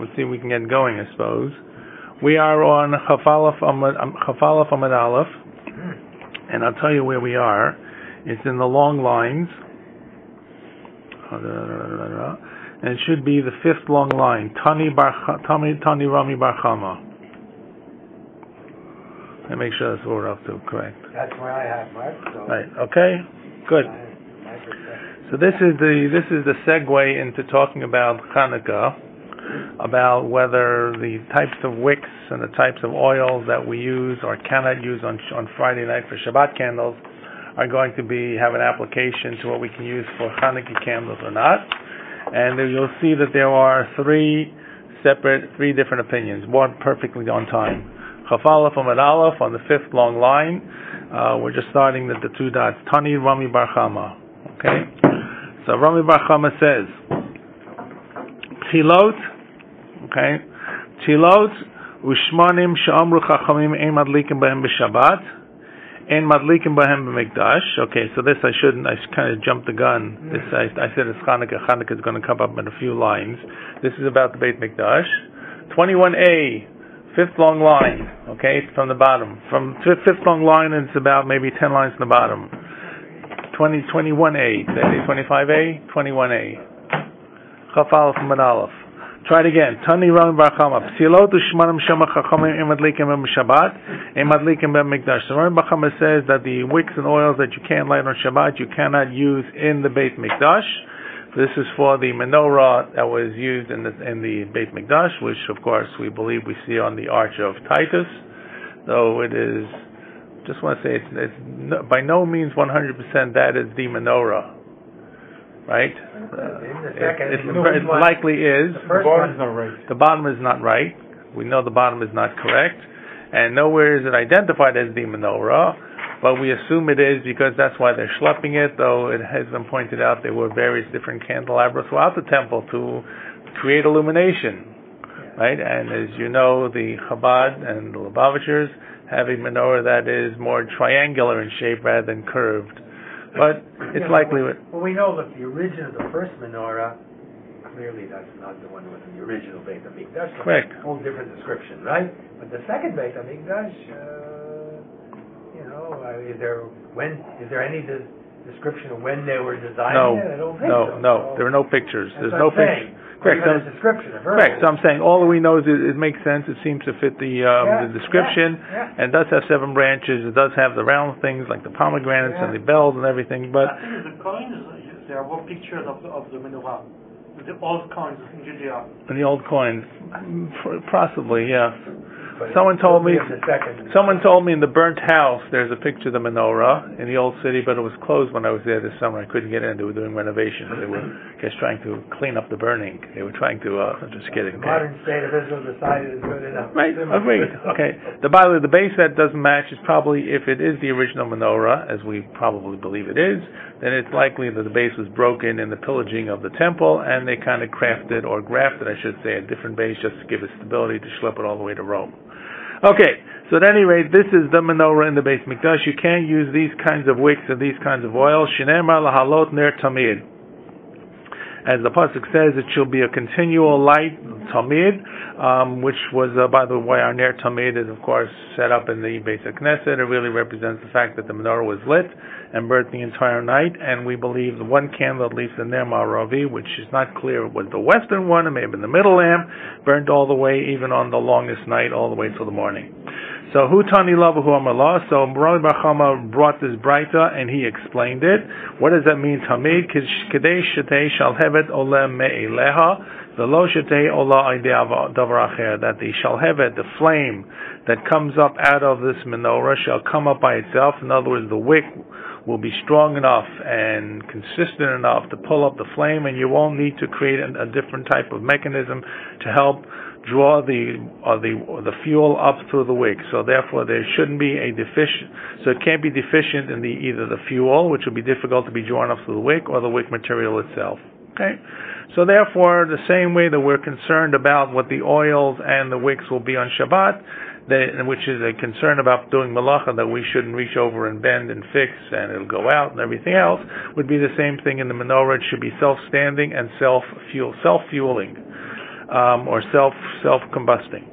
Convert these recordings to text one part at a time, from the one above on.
We'll see if we can get going, I suppose. We are on Chaf Aleph Amud Aleph, and I'll tell you where we are. It's in the long lines, and it should be the fifth long line. Tani Rami Bar Chama. Let me make sure that's what we're up to, correct. That's where I have Mark. So right. Okay. Good. So this is the segue into talking about Hanukkah, about whether the types of wicks and the types of oils that we use or cannot use on Friday night for Shabbat candles are going to have an application to what we can use for Hanukkah candles or not. And you'll see that there are three different opinions, one perfectly on time. Chaf Aleph Amud Aleph on the fifth long line. We're just starting at the two dots. Tani Rami Bar Chama. Okay? So Rami Bar Chama says, Tchilot, okay? Tchilot u'shmanim she'amru chachamim ein madlikim bahem b'Shabbat, ein madlikim bahem b'Mikdash. Okay, so this I kind of jumped the gun. This I said it's Hanukkah. Hanukkah is going to come up in a few lines. This is about the Beit Mikdash. 21A, fifth long line, okay, from the bottom. From fifth long line, it's about maybe 10 lines from the bottom. 21A, 25A, 21A. Chaf Aleph Amud Aleph. Try it again. Tani Rami Bar Chama. Psilot u'shmanim shema chachamim ein madlikim b'Shabbat, ein madlikim b'Mikdash. So Rami Bar Chama says that the wicks and oils that you can't light on Shabbat, you cannot use in the Beit Mikdash. This is for the menorah that was used in the Beit Mikdash, which of course we believe we see on the Arch of Titus. Though it is, just want to say it's by no means 100% that is the menorah, right? It likely is. The bottom is not right. The bottom is not right. We know the bottom is not correct, and nowhere is it identified as the menorah. But we assume it is because that's why they're schlepping it, though it has been pointed out there were various different candelabras throughout the temple to create illumination, right? And as you know, the Chabad and the Lubavitchers have a menorah that is more triangular in shape rather than curved. But it's likely... Well, we know that the first menorah, clearly that's not the one with the original Beit HaMikdash. Correct. A whole different description, right? But the second Beit HaMikdash... is there any description of when they were designing it? I don't think so. No. There are no pictures. There's no pictures. Correct. There's a description. Correct. So I'm saying all we know is it makes sense. It seems to fit the description, and it does have 7 branches. It does have the round things like the pomegranates and the bells and everything. But I think the coins, there were pictures of the menorah, the old coins in Judea. And the old coins, possibly, yeah. Someone told me in the burnt house there's a picture of the menorah in the old city, but it was closed when I was there this summer. I couldn't get in. They were doing renovations. They were just trying to clean up the burning. They were trying to. Just kidding. The modern state of Israel decided is good enough. Right. Agreed. Okay. By the way, the base that doesn't match is probably, if it is the original menorah, as we probably believe it is, then it's likely that the base was broken in the pillaging of the temple, and they kind of crafted or grafted, I should say, a different base just to give it stability to schlep it all the way to Rome. Okay, so at any rate, this is the menorah in the Beit Mikdash. You can't use these kinds of wicks and these kinds of oils. Shinemar lahalot ner tamid. As the pasuk says, it shall be a continual light, tamid, which was, by the way, our ner tamid is, of course, set up in the Beis HaKnesset. It really represents the fact that the menorah was lit and burnt the entire night, and we believe the one candle, at least the Ner Ma'aravi, which is not clear, was the western one, it may have been the middle lamp, burnt all the way, even on the longest night, all the way till the morning. So, Hu Tani Lava Hu Amallah, so Rabbi Bar Chama brought this Braita, and he explained it. What does that mean, Tamid? Kadei Shetei Shalhevet Oleh Me'eleha, Velo Shetei Olah Aidei Davar Acher, that the Shalhevet, the flame that comes up out of this menorah, shall come up by itself. In other words, the wick will be strong enough and consistent enough to pull up the flame, and you won't need to create a different type of mechanism to help draw the fuel up through the wick. So therefore there shouldn't be a deficient, so it can't be deficient in either the fuel, which would be difficult to be drawn up through the wick, or the wick material itself. Okay? So therefore, the same way that we're concerned about what the oils and the wicks will be on Shabbat, which is a concern about doing malacha, that we shouldn't reach over and bend and fix and it'll go out and everything else, would be the same thing in the menorah. It should be self-standing and self-fueling. or self-combusting.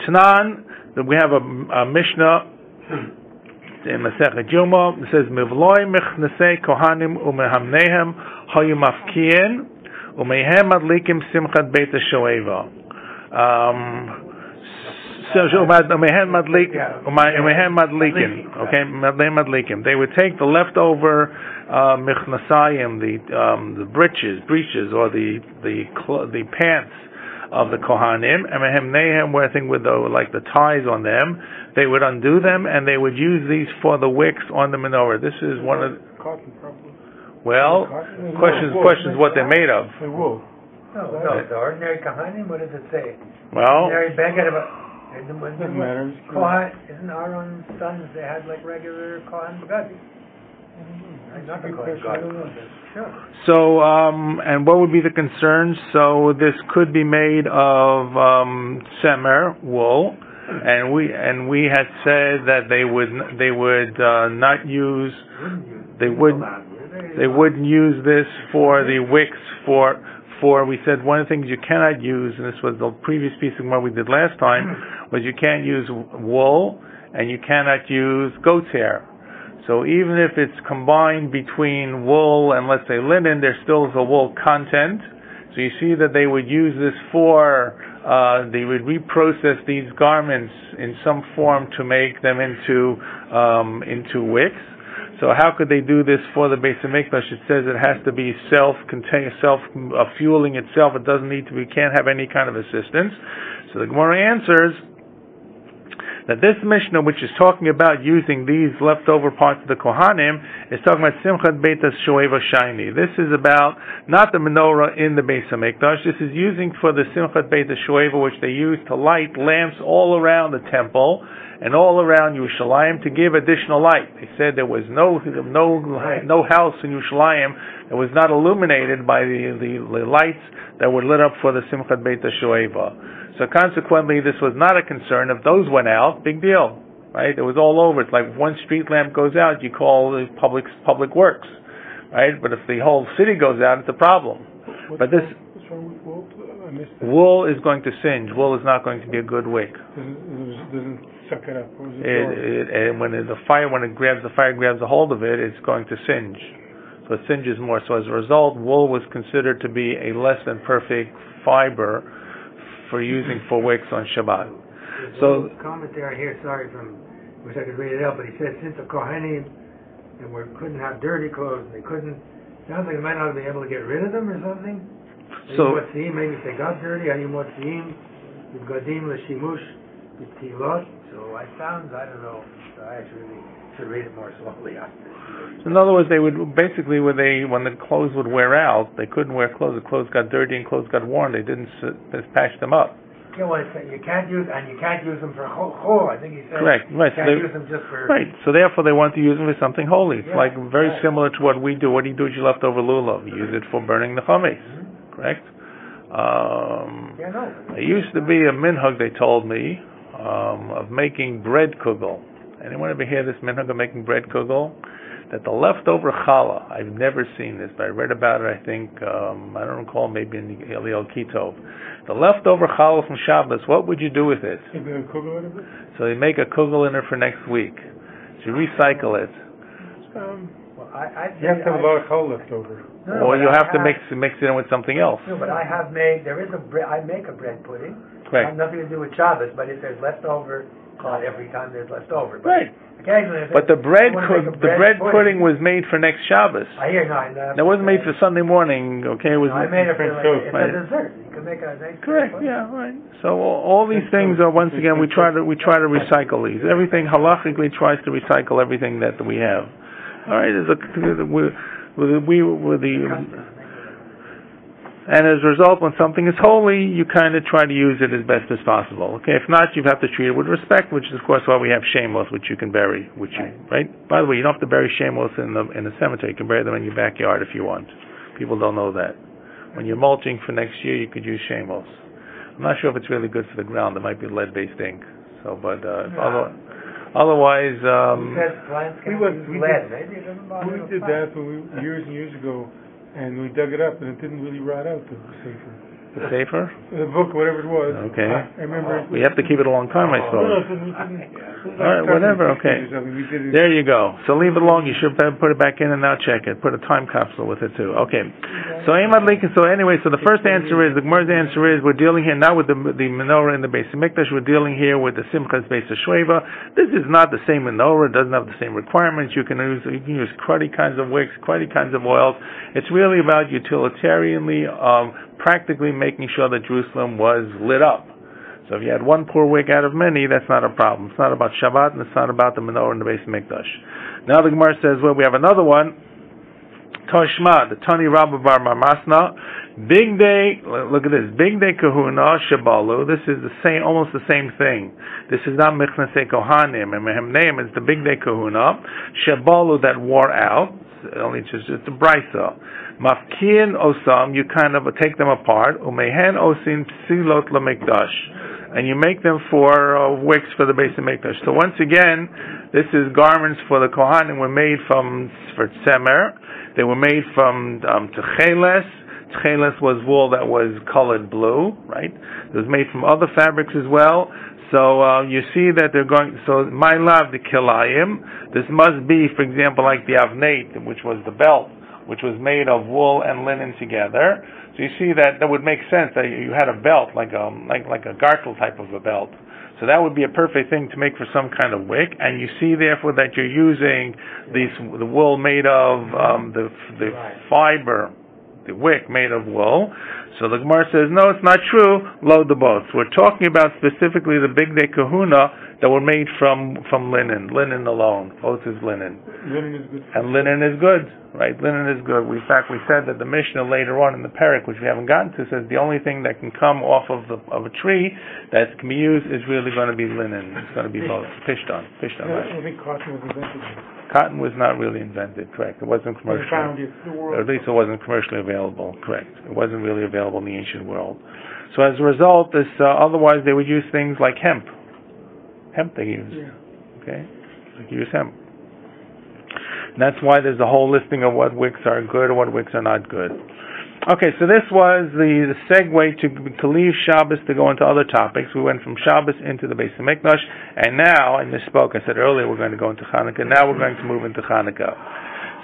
Tanan, we have a Mishnah in Masechet Yoma. It says, "Mivloi mechnasei kohanim umehamnehem hayu mafkiin umehem madlikim simchat beit hashoeva." They would take the leftover michnasayim, the breeches, or the pants of the kohanim, and with the ties on them. They would undo them, and they would use these for the wicks on the menorah. This is one of the... Well, questions what they're made of. No, the ordinary kohanim, what does it say? Well... Ordinary beggar of doesn't matter. Kohan, isn't Aaron's sons, they had like regular kohan begadim? Not the kohan begadim. Sure. So, and what would be the concerns? So this could be made of semer, wool, and we had said that they would not use, they wouldn't use this for the wicks for we said one of the things you cannot use, and this was the previous piece of what we did last time, was you can't use wool and you cannot use goat's hair. So even if it's combined between wool and, let's say, linen, there still is a wool content. So you see that they would use this they would reprocess these garments in some form to make them into wicks. So how could they do this for the Beis Hamikdash? It says it has to be self-fueling itself. It doesn't need to be, can't have any kind of assistance. So the Gemara answers that this Mishnah, which is talking about using these leftover parts of the Kohanim, is talking about Simchat Beit HaShoeva Shiny. This is about not the menorah in the Beis Hamikdash. This is using for the Simchat Beit HaShoeva, which they use to light lamps all around the temple and all around Yerushalayim to give additional light. They said there was no house in Yerushalayim that was not illuminated by the lights that were lit up for the Simchat Beit HaShoeva. So consequently, this was not a concern. If those went out, big deal, right? It was all over. It's like if one street lamp goes out, you call the public works, right? But if the whole city goes out, it's a problem. What's wrong with wool? Wool is going to singe. Wool is not going to be a good wick. Doesn't suck it up. And when the fire grabs a hold of it, it's going to singe. So it singes more. So as a result, wool was considered to be a less than perfect fiber for using for wicks on Shabbat. So commentary here, wish I could read it out, but he said since the Kohanim couldn't have dirty clothes, they couldn't. Sounds like they might not be able to get rid of them or something. Maybe if they got dirty, Hayim Motzim, Gadim L'Shimush, B'Tilot. So I don't know. So I actually should read it more slowly. In other words, they would basically, when the clothes would wear out, they couldn't wear clothes. The clothes got dirty and clothes got worn. They didn't patch them up. Yeah, well, you can't use them for chol. I think he said. Correct. Right. You can't use them just for. Right. So therefore, they want to use them for something holy. It's very similar to what we do. What do you do with your leftover lulav? You use it for burning the chametz. Mm-hmm. Correct. There used to be a minhag, they told me, of making bread kugel. Anyone ever hear this minhag of making bread kugel? That the leftover challah, I've never seen this, but I read about it, I think, I don't recall, maybe in the Eliel Kitov. The leftover challah from Shabbos, what would you do with it? You make a kugel out of it? So they make a kugel in it for next week. So you recycle it. You have to have a lot of challah left over. Or you have to mix it in with something else. No, but I make a bread pudding. Correct. It has nothing to do with Shabbos, but if there's leftover, not every time there's leftover. But right. But the bread pudding was made for next Shabbos. I hear, It wasn't made for Sunday morning, okay? It was I made it for it's a dessert. You can make a nice correct, yeah, right. So all these things are, once again, we try to recycle these. Everything halachically tries to recycle everything that we have. All right, and as a result, when something is holy, you kind of try to use it as best as possible. Okay, if not, you have to treat it with respect, which is of course why we have shemos, which you can bury, right. By the way, you don't have to bury shemos in the cemetery. You can bury them in your backyard if you want. People don't know that. When you're mulching for next year, you could use shemos. I'm not sure if it's really good for the ground. It might be lead-based ink. So, but otherwise, we did that years and years ago. And we dug it up, and it didn't really rot out the safer. The Sefer? The book, whatever it was. Okay. I remember. We have to keep it a long time, I suppose. All right, whatever, okay. There you go. So leave it alone. You should put it back in and now check it. Put a time capsule with it too. Okay. So anyway, so the first answer is, the Gemara's answer is, we're dealing here now with the menorah in the Beis Hamikdash. We're dealing here with the Simchas Beis HaShoeva. This is not the same menorah. It doesn't have the same requirements. You can use cruddy kinds of wicks, cruddy kinds of oils. It's really about utilitarianly, practically making sure that Jerusalem was lit up. So if you had one poor wick out of many, that's not a problem. It's not about Shabbat, and it's not about the menorah in the Beis Hamikdash. Now the Gemara says, well, we have another one. Toshma, the Tani Rabba Bar Marmasna. Big day, look at this. Big day kahuna, shabalu. This is the same, almost the same thing. This is not mechnasei kohanim, and mehemneim is the big day kahuna. Shabalu that wore out. Only just a brisa. Mafkiin osam, you kind of take them apart. Umehen osin psilot lamikdash, and you make them for wicks for the Beis Hamikdash. So once again, this is garments for the Kohanim were made for tzemer. They were made from techeles. Techeles was wool that was colored blue, right? It was made from other fabrics as well. So you see that they're going. So my love the kilayim. This must be, for example, like the avnate, which was the belt, which was made of wool and linen together. So you see that would make sense that you had a belt like a gartel type of a belt. So that would be a perfect thing to make for some kind of wick. And you see therefore that you're using the wool made of the fiber, the wick made of wool. So the Gemara says, no, it's not true. Load the boats. We're talking about specifically the big day kahuna that were made from linen alone. Both is linen. Linen is good. And linen is good, right? Linen is good. In fact, we said that the Mishnah later on in the Perek, which we haven't gotten to, says the only thing that can come off of a tree that can be used is really going to be linen. It's going to be both. Pishtan. I don't think cotton was invented. Cotton was not really invented, correct. It wasn't commercially. Or at least it wasn't commercially available, correct. It wasn't really available in the ancient world. So as a result, otherwise they would use things like hemp. Hemp they use. Yeah. Okay? They use hemp. And that's why there's a whole listing of what wicks are good or what wicks are not good. Okay, so this was the segue to leave Shabbos to go into other topics. We went from Shabbos into the Beis Hamikdash, and now, I misspoke, I said earlier we're going to go into Hanukkah, now we're going to move into Hanukkah.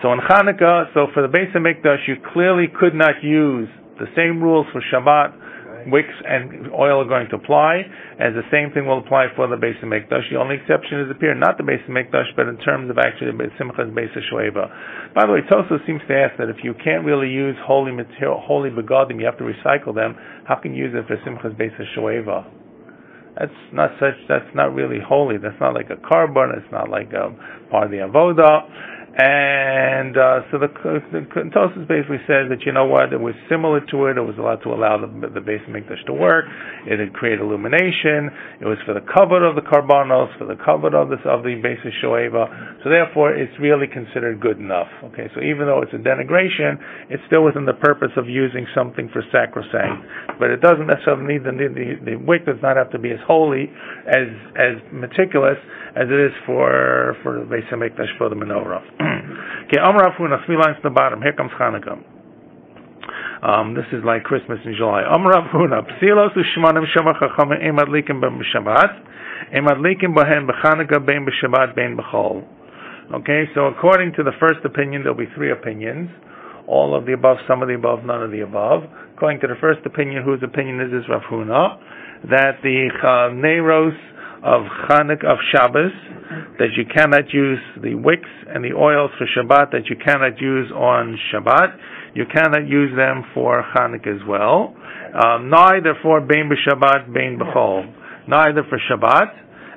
So in Hanukkah, for the Beis Hamikdash, you clearly could not use the same rules for Shabbat. Wicks and oil are going to apply, as the same thing will apply for the Beis Hamikdash. The only exception is not the Beis Hamikdash, but in terms of actually Simchas Beis HaShoeva. By the way, Tosos seems to ask that if you can't really use holy material, holy begadim, you have to recycle them. How can you use it for Simchas Beis HaShoeva? That's not really holy. That's not like a carbon. It's not like a part of the avoda. And so the Tosos basically says that, you know what, it was similar to it. It was allowed to allow the Beis Hamikdash to work. It had created illumination. It was for the cover of the karbanos, for the cover of the Beis HaShoeva. So therefore, it's really considered good enough. Okay, so even though it's a denigration, it's still within the purpose of using something for sacrosanct. But it doesn't necessarily need the wick does not have to be as holy, as meticulous as it is for the Beis Hamikdash, for the menorah. Okay, Amar Afuna, 3 lines to the bottom. Here comes Hanukkah. This is like Christmas in July. Amar Afuna, Psilos u'shmanim shama chachamim em adlikim b'Shabbat, em adlikim b'hen b'Chanukah, bein b'Shabbat, bein b'chol. Okay, so according to the first opinion, there'll be 3 opinions. All of the above, some of the above, none of the above. According to the first opinion, whose opinion is Rav Huna, that the Neiros of Chanukah, of Shabbos, that you cannot use the wicks and the oils for Shabbat, that you cannot use on Shabbat, you cannot use them for Chanukah as well. Neither for Bein b'Shabbat, Bein b'chol. Neither for Shabbat,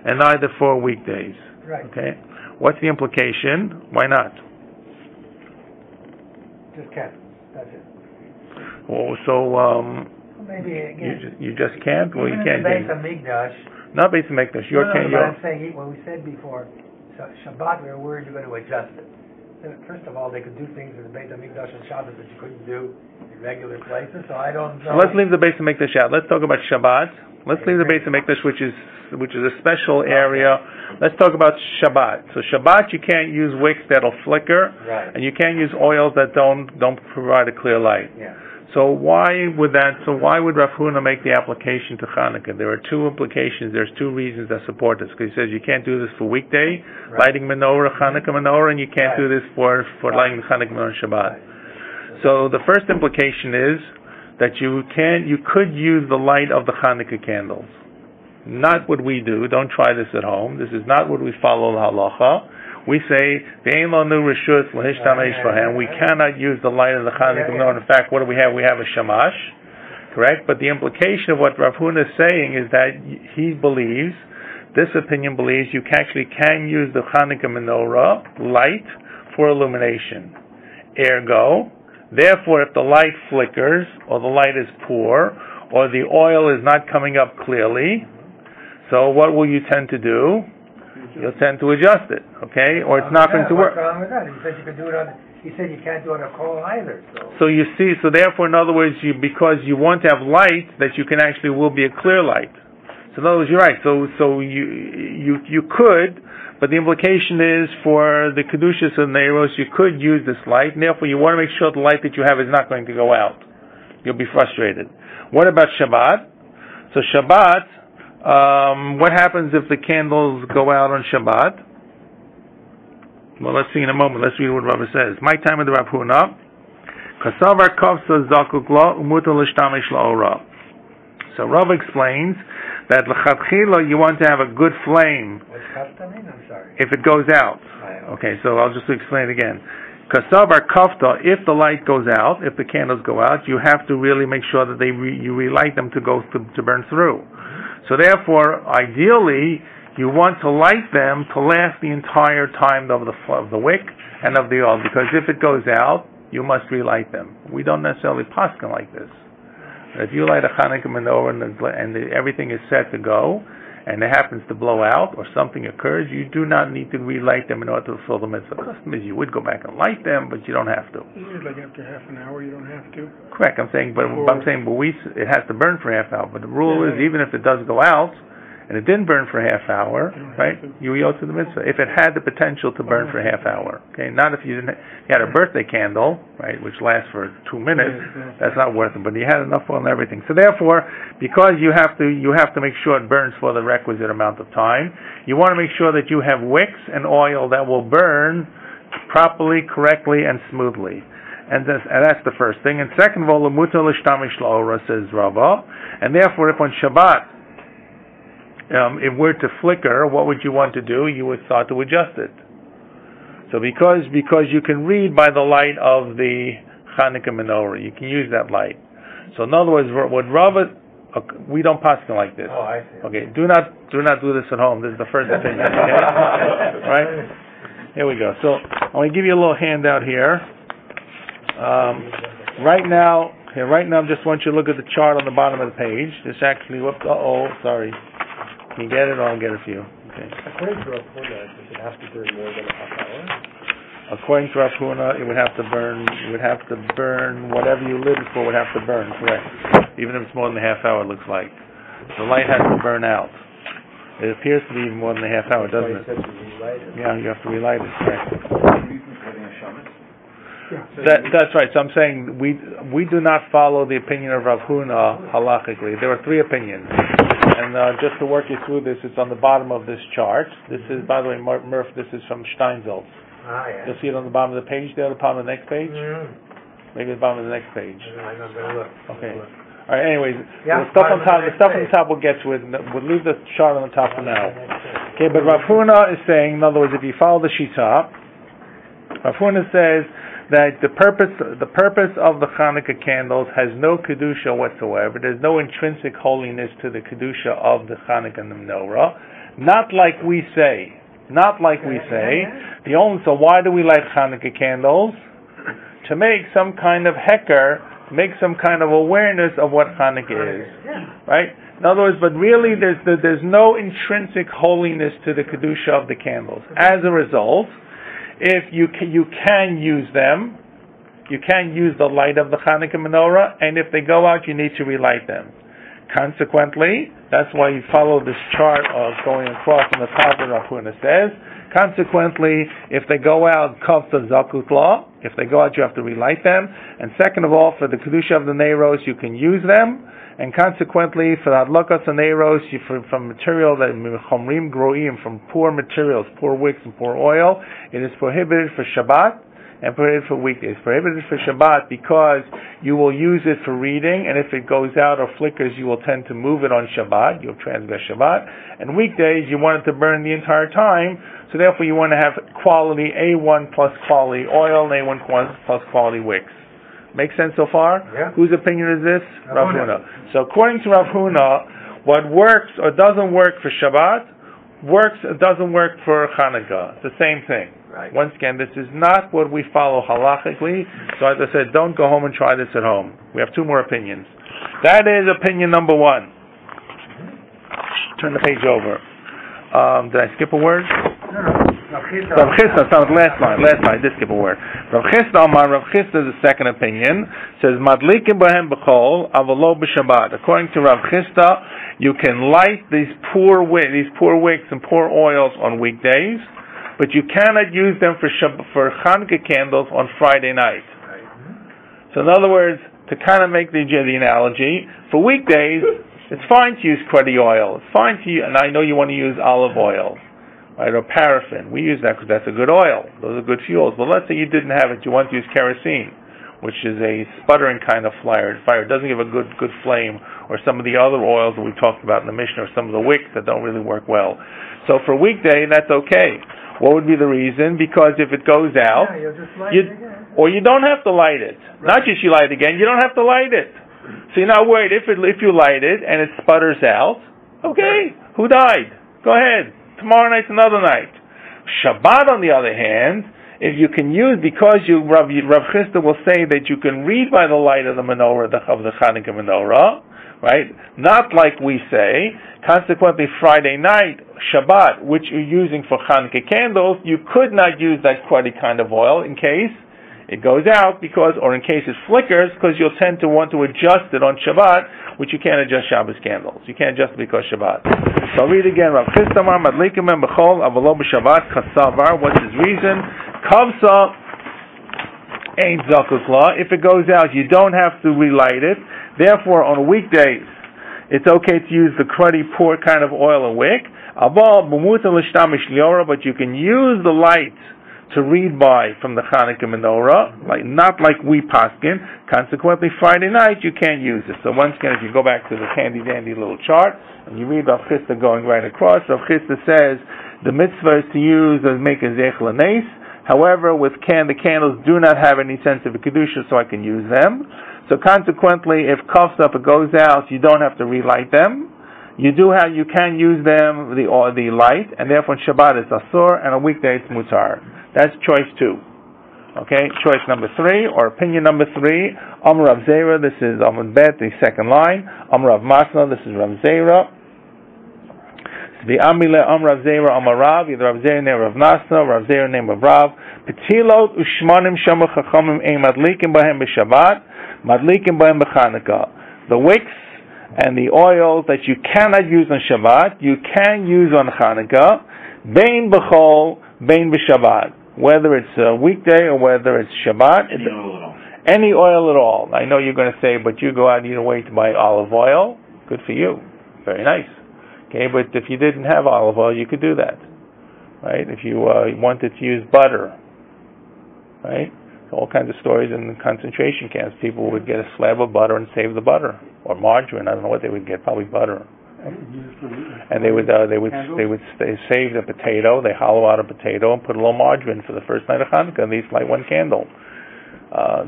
and neither for weekdays. Right. Okay? What's the implication? Why not? Just can't. That's it. Well, so, maybe again. You just can't? Well, you can't. Beis Hamikdash. Not Beis Hamikdash. But I'm saying, when we said before, Shabbat, we were worried you're going to adjust it. First of all, they could do things in the Beis Hamikdash on Shabbos that you couldn't do in regular places. So I don't know. Let's leave the Beis Hamikdash out. Let's talk about Shabbat. Let's leave the Beis Hamikdash, which is a special area. Let's talk about Shabbat. So Shabbat, you can't use wicks that'll flicker, right, and you can't use oils that don't provide a clear light. Yeah. So why would Rav Huna make the application to Hanukkah? There are two implications. There's two reasons that support this. Because he says you can't do this for weekday, lighting menorah, Hanukkah menorah, and you can't do this for lighting the Hanukkah menorah on Shabbat. So the first implication is that you could use the light of the Hanukkah candles. Not what we do. Don't try this at home. This is not what we follow the halacha. We say we cannot use the light of the Hanukkah menorah. In fact, what do we have? We have a shamash, correct? But the implication of what Rav Huna is saying is that he believes, this opinion believes, you actually can use the Hanukkah menorah light for illumination. Ergo, therefore, if the light flickers, or the light is poor, or the oil is not coming up clearly, so what will you tend to do? You'll tend to adjust it, okay? Or it's not going to work. What's wrong with that? He said you could do it on. He said you can't do it on a coal either. So you see, so therefore, in other words, because you want to have light, that you can actually will be a clear light. So in other words, you're right. So you could, but the implication is for the kedushas and neiros, you could use this light, and therefore you want to make sure the light that you have is not going to go out. You'll be frustrated. What about Shabbat? So Shabbat. What happens if the candles go out on Shabbat? Well, let's see in a moment. Let's read what Rabbi says. My time of the Rav Huna. So Rabbi explains that l'chadchila you want to have a good flame. What's kafta mean? I'm sorry. If it goes out. Okay, so I'll just explain it again. Kasavar kafta, if the light goes out, if the candles go out, you have to really make sure that you relight them to burn through. So therefore, ideally, you want to light them to last the entire time of the wick and of the oil, because if it goes out, you must relight them. We don't necessarily paskin like this. If you light a Hanukkah menorah and everything is set to go, and it happens to blow out or something occurs, you do not need to relight them in order to fulfill the mitzvah. The custom is you would go back and light them, but you don't have to. Like after half an hour, you don't have to. Correct. I'm saying, but it has to burn for a half hour. But the rule is, even if it does go out and it didn't burn for a half hour, right? You owe to the mitzvah. If it had the potential to burn for a half hour, okay. Not if you had a birthday candle, right, which lasts for 2 minutes. That's not worth it. But you had enough oil and everything. So therefore, because you have to make sure it burns for the requisite amount of time, you want to make sure that you have wicks and oil that will burn properly, correctly, and smoothly. And that's the first thing. And second of all, l'mutar l'shtamish la'ora, says Rabbah. And therefore, if on Shabbat, if we're to flicker, what would you want to do? You would start to adjust it. So because you can read by the light of the Hanukkah menorah, you can use that light. So in other words, what Rabbah, we don't paskin like this. Oh, I see. Okay, do not do this at home. This is the first opinion. Okay? Right? Here we go. So I'm going to give you a little handout here. Right now, I just want you to look at the chart on the bottom of the page. This actually, sorry. Can you get it, or I'll get it for you? Okay. According to Rav Huna, does it have to burn more than a half hour? According to Rav Huna, it would have to burn whatever you lit it for would have to burn, correct. Even if it's more than a half hour, it looks like. The light has to burn out. It appears to be even more than a half hour, doesn't it? Yeah, you have to relight it, correct. That's right. So I'm saying we do not follow the opinion of Rav Huna halachically. There are three opinions. And just to work you through this, it's on the bottom of this chart. This is, by the way, Murph, this is from Steinsaltz. Yeah. You'll see it on the bottom of the page there, the bottom of the next page? Maybe the bottom of the next page. I'm going to look. Okay. All right, anyways, the stuff on top we'll get to it. We'll leave the chart on the top for now. Okay, but Rav Huna is saying, in other words, if you follow the Shita, Rav Huna says that the purpose of the Hanukkah candles has no kedusha whatsoever. There's no intrinsic holiness to the kedusha of the Hanukkah menorah. Not like we say. So why do we light Hanukkah candles? To make some kind of hecker, make some kind of awareness of what Hanukkah is, right? In other words, but really there's no intrinsic holiness to the kedusha of the candles. As a result, if you can use them, you can use the light of the Hanukkah menorah, and if they go out, you need to relight them. Consequently, that's why you follow this chart of going across from the top of Rav Huna says. Consequently, if they go out, kavta zakut law. If they go out, you have to relight them. And second of all, for the kedusha of the neiros, you can use them. And consequently, for the hadlakas and neiros, from material that chomrim groim, from poor materials, poor wicks and poor oil, it is prohibited for Shabbat and prohibited for weekdays. Prohibited for Shabbat because you will use it for reading, and if it goes out or flickers, you will tend to move it on Shabbat. You'll transgress Shabbat. And weekdays, you want it to burn the entire time, so therefore you want to have quality A1 plus quality oil and A1 plus quality wicks. Make sense so far? Yeah. Whose opinion is this? Rav Huna. So according to Rav Huna, what works or doesn't work for Shabbat works or doesn't work for Hanukkah. It's the same thing. Right. Once again, this is not what we follow halachically. So as I said, don't go home and try this at home. We have two more opinions. That is opinion number one. Turn the page over. Did I skip a word? No. Rav Chisda, last line, I did skip a word. Rav Chisda is the second opinion, says, Madlikim b'hem b'chol, avalo b'shabbat. According to Rav Chisda, you can light these poor wicks and poor oils on weekdays, but you cannot use them for Hanukkah candles on Friday night. So in other words, to kind of make the analogy, for weekdays, it's fine to use cruddy oil. It's fine to use, and I know you want to use olive oil, right, or paraffin. We use that because that's a good oil. Those are good fuels. But let's say you didn't have it. You want to use kerosene, which is a sputtering kind of fire. It doesn't give a good flame, or some of the other oils that we talked about in the Mishnah, or some of the wicks that don't really work well. So for weekday, that's okay. What would be the reason? Because if it goes out, you'll just light it again. Or you don't have to light it. Right. Not just you light it again, you don't have to light it. So you're not worried if you light it and it sputters out. Okay, who died? Go ahead. Tomorrow night's another night. Shabbat, on the other hand, if you can use, because Rav Chisda will say that you can read by the light of the menorah, of the Chanukah menorah, right? Not like we say. Consequently, Friday night, Shabbat, which you're using for Hanukkah candles, you could not use that cruddy kind of oil in case it goes out, or in case it flickers, because you'll tend to want to adjust it on Shabbat, which you can't adjust Shabbos candles. You can't adjust it because Shabbat. So I'll read again. Rav Chisda Amar Madlikim B'hem b'chol avalo b'Shabbat kasavar. What's his reason? Kavsa ain't zakuk law. If it goes out, you don't have to relight it. Therefore, on weekdays, it's okay to use the cruddy, poor kind of oil and wick. But you can use the light to read by from the Hanukkah menorah, not like we paskin. Consequently, Friday night you can't use it. So once again, if you go back to the handy dandy little chart and you read Rav Chisda going right across, Rav Chisda says the mitzvah is to use and make a zech l'neis. However, with the candles do not have any sense of a kedusha, so I can use them. So consequently, if coughs up, it goes out, you don't have to relight them. You can use them, the light, and therefore on Shabbat it's asur, and on weekday it's mutar. That's choice 2. Okay, choice number 3, or opinion number 3, Amar Rav Zera, this is Amud Bet, the second line. Amar Rav Masna, this is Rav Zera. The Amile Amar Rav Zera Amar Rav, either Rav Zera name Rav Masna, Rav Zera name of Rav. Petilot ushmanim shamu chachamim ein madlikim bahem b'Shabbat, madlikim bahem b'Chanukah. The wicks and the oils that you cannot use on Shabbat, you can use on Chanukah, bein b'chol, bein b'Shabbat. Whether it's a weekday or whether it's Shabbat. Any oil at all. I know you're going to say, but you go out either way to buy olive oil. Good for you. Very nice. Okay, but if you didn't have olive oil, you could do that. Right? If you wanted to use butter. Right? All kinds of stories in the concentration camps. People would get a slab of butter and save the butter. Or margarine. I don't know what they would get. Probably butter. And they would save the potato. They hollow out a potato and put a little margarine for the first night of Hanukkah, and they light one candle.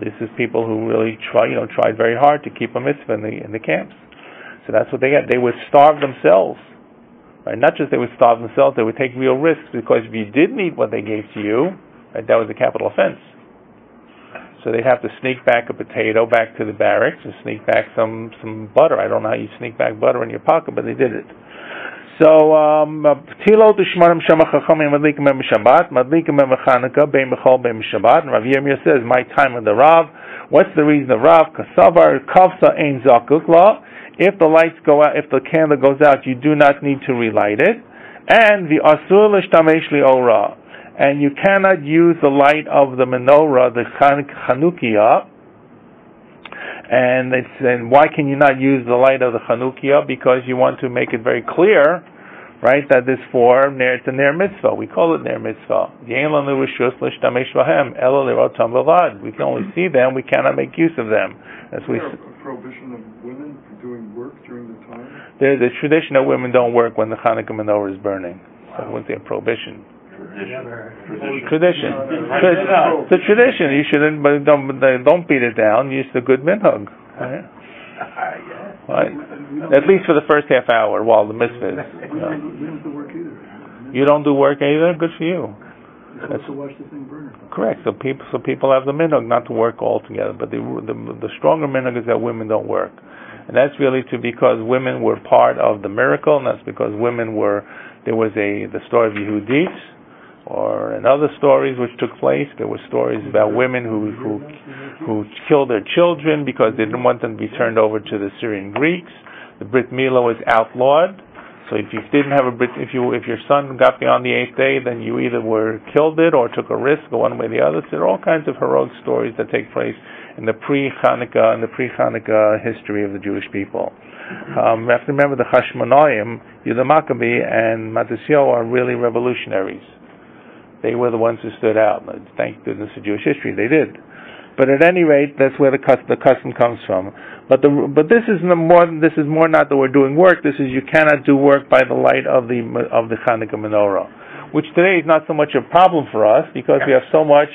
This is people who really tried very hard to keep a mitzvah in the camps. So that's what they had. They would starve themselves. Right? Not just they would starve themselves, they would take real risks, because if you didn't eat what they gave to you, right, that was a capital offense. So they'd have to sneak back a potato back to the barracks and sneak back some butter. I don't know how you sneak back butter in your pocket, but they did it. So, Tilo to Shmanim Shama Chachamim Madlikim Mem Shabbat, Madlikim Mem Chanukah, Bein Bechol Bein Shabbat. And Rav Yirmiyah says, my time of the Rav. What's the reason of Rav? Kasavar Kavsa Ein Zakuk La. If the lights go out, if the candle goes out, you do not need to relight it. And the Asur L'Shtamesh Li'ora. And you cannot use the light of the menorah, the Chanukiah. And why can you not use the light of the Chanukiah? Because you want to make it very clear, right, that it's it's a ner mitzvah. We call it ner mitzvah. We can only see them, we cannot make use of them. Is there a prohibition of women doing work during the time? There's a tradition that women don't work when the Hanukkah menorah is burning. So I wouldn't say a prohibition. Tradition. It's a tradition. You shouldn't, but don't beat it down. Use the good minhag. Right? Right? At least for the first half hour while the mitzvah is. We don't do work either. You don't do work either? Good for you. That's to watch the thing burn. Correct. So people have the minhag not to work altogether. But the stronger minhag is that women don't work. And that's really because women were part of the miracle, and that's because there was the story of Yehudit, or in other stories which took place, there were stories about women who killed their children because they didn't want them to be turned over to the Syrian Greeks. The Brit Milah was outlawed. So if you didn't have if your son got beyond the 8th day, then you either killed it or took a risk, or one way or the other. So there are all kinds of heroic stories that take place in the pre-Hanukkah history of the Jewish people. You have to remember the Hashmonaim, Yehuda Maccabi and Matisyahu are really revolutionaries. They were the ones who stood out. Thank goodness for Jewish history, they did. But at any rate, that's where the custom comes from. But this is more not that we're doing work. This is you cannot do work by the light of the Hanukkah menorah, which today is not so much a problem for us because we have so much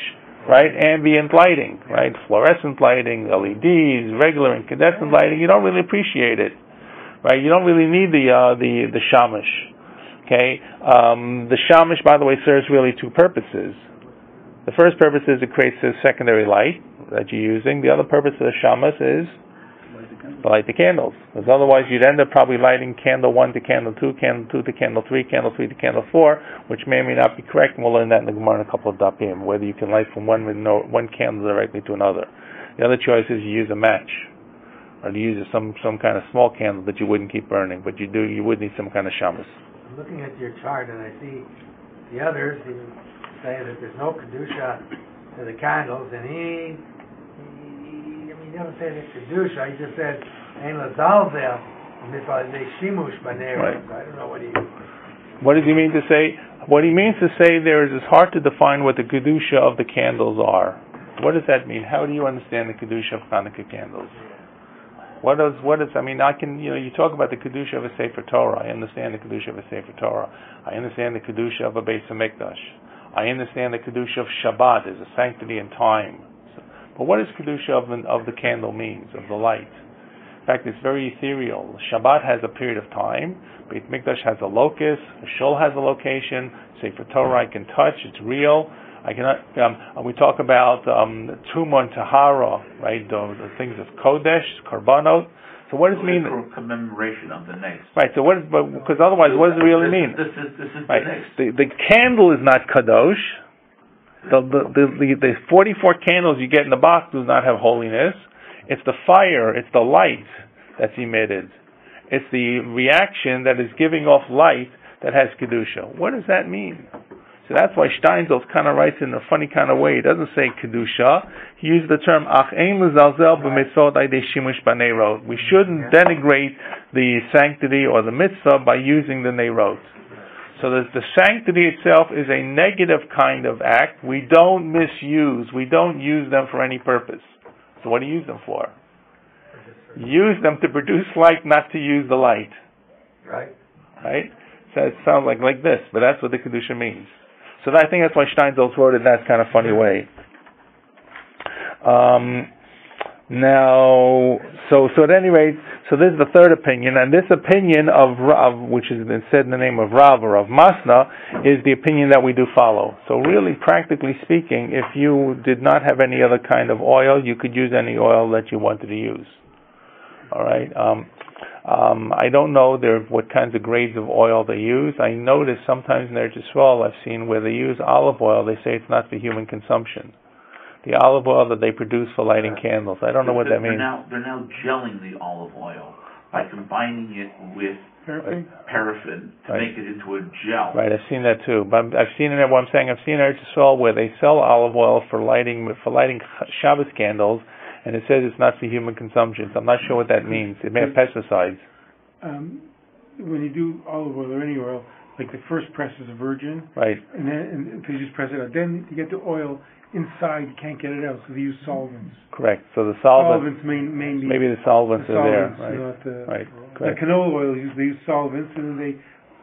ambient lighting, fluorescent lighting, LEDs, regular incandescent lighting. You don't really appreciate it, right? You don't really need the shamash. Okay, the shamash, by the way, serves really two purposes. The first purpose is it creates a secondary light that you're using. The other purpose of the shamash is to light the candles. Because otherwise you'd end up probably lighting candle 1 to candle 2, candle 2 to candle 3, candle 3 to candle 4, which may or may not be correct, and we'll learn that in the Gemara in a couple of dapim, whether you can light from one candle directly to another. The other choice is you use a match, or to use some kind of small candle that you wouldn't keep burning, but you would need some kind of shamash. I'm looking at your chart and I see the others even say that there's no kedusha to the candles, and he never said it's kedusha. He just said ein lazalzel they shimush b'neros. I don't know what does he mean to say? What he means to say there is it's hard to define what the kedusha of the candles are. What does that mean? How do you understand the kedusha of Hanukkah candles? What is? You talk about the kedusha of a Sefer Torah. I understand the kedusha of a Sefer Torah. I understand the kedusha of a Beis HaMikdash. I understand the kedusha of Shabbat as a sanctity and time. But what does kedusha of the candle means, of the light? In fact, it's very ethereal. Shabbat has a period of time. Beis HaMikdash has a locus. The shul has a location. Sefer Torah I can touch. It's real. I cannot. We talk about Tumah and Tahara, right? The things of Kodesh, Karbanot. So what does it mean? Commemoration of the next. Right. So because otherwise, what does it really mean? This is right. the next. The candle is not kadosh. The 44 candles you get in the box do not have holiness. It's the fire. It's the light that's emitted. It's the reaction that is giving off light that has kedusha. What does that mean? So that's why Steinsaltz kind of writes in a funny kind of way. He doesn't say kedusha. He uses the term ach ein l'zalzel b'mitzvot aydei shimush b'neirot. We shouldn't denigrate the sanctity or the mitzvah by using the neirot. So the sanctity itself is a negative kind of act. We don't misuse. We don't use them for any purpose. So what do you use them for? Use them to produce light, not to use the light. Right? So it sounds like this, but that's what the kedusha means. So I think that's why Steinsaltz wrote it in that kind of funny way. So at any rate, so this is the third opinion, and this opinion of Rav, which is said in the name of Rav or of Masna, is the opinion that we do follow. So really, practically speaking, if you did not have any other kind of oil, you could use any oil that you wanted to use. All right. I don't know what kinds of grades of oil they use. I notice sometimes in Eretz Yisrael I've seen where they use olive oil, they say it's not for human consumption. The olive oil that they produce for lighting candles. I don't know what that means. They're now gelling the olive oil by combining it with paraffin to make it into a gel. Right, I've seen that too. But I've seen in Eretz Yisrael where they sell olive oil for lighting Shabbos candles, and it says it's not for human consumption. So I'm not sure what that means. It may have pesticides. When you do olive oil or any oil, like the first press is a virgin, right? And then you just press it out. Then you get the oil inside, you can't get it out, so they use solvents. Correct. So the solvents mainly. Maybe the solvents are there, right? Right. Correct. Like canola oil, they use solvents, and then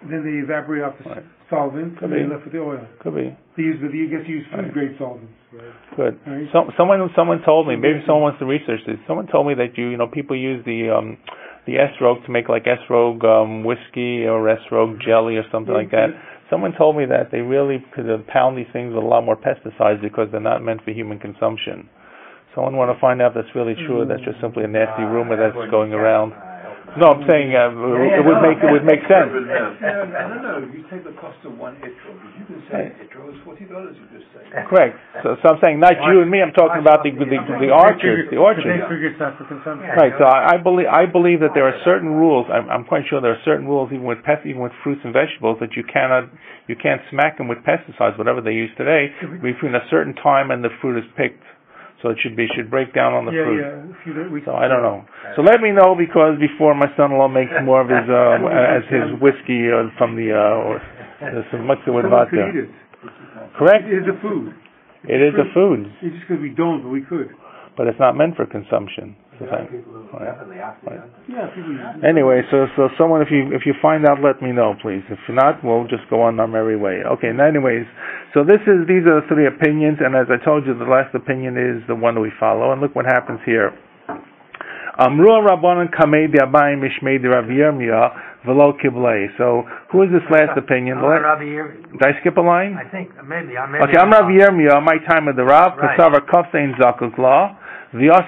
they evaporate off the solvents, and they're left with the oil. Could be. They use food grade solvents. Right. Good. Right. Someone told me, maybe someone wants to research this. Someone told me that people use the esrog to make like esrog whiskey or esrog jelly or something like that. Someone told me that they really could pound these things with a lot more pesticides because they're not meant for human consumption. Someone want to find out if that's really true or that's just simply a nasty rumor that's going around. No, I'm saying it would make sense. I don't know. You take the cost of one etrog. You can say etrog is $40. You just say. Correct. So I'm saying not you and me. I'm talking about the orchards. The orchards. They figure it's not for consumption. Right. So I believe that there are certain rules. I'm quite sure there are certain rules even with fruits and vegetables that you can't smack them with pesticides, whatever they use today, between a certain time and the fruit is picked. So it should break down on the fruit. So I don't know. So let me know because before my son-in-law makes more of his as his whiskey from the some mixed with vodka. Could eat it. Correct. It is a food. It is a food. It's just because we don't, but we could. But it's not meant for consumption. Anyway, so someone, if you find out, let me know, please. If not, we'll just go on our merry way. Okay. And anyways, so these are the three opinions, and as I told you, the last opinion is the one that we follow. And look what happens here. Amru Rabbanan Kamei Diabayim Mishmei Rav Yirmiyah V'lo Kiblei. So who is this last opinion? Did I skip a line? I think maybe. Okay, I'm Rav Yirmiyah. My time of the Rav. Kasavar Kofsein Zakuk Law. Maybe I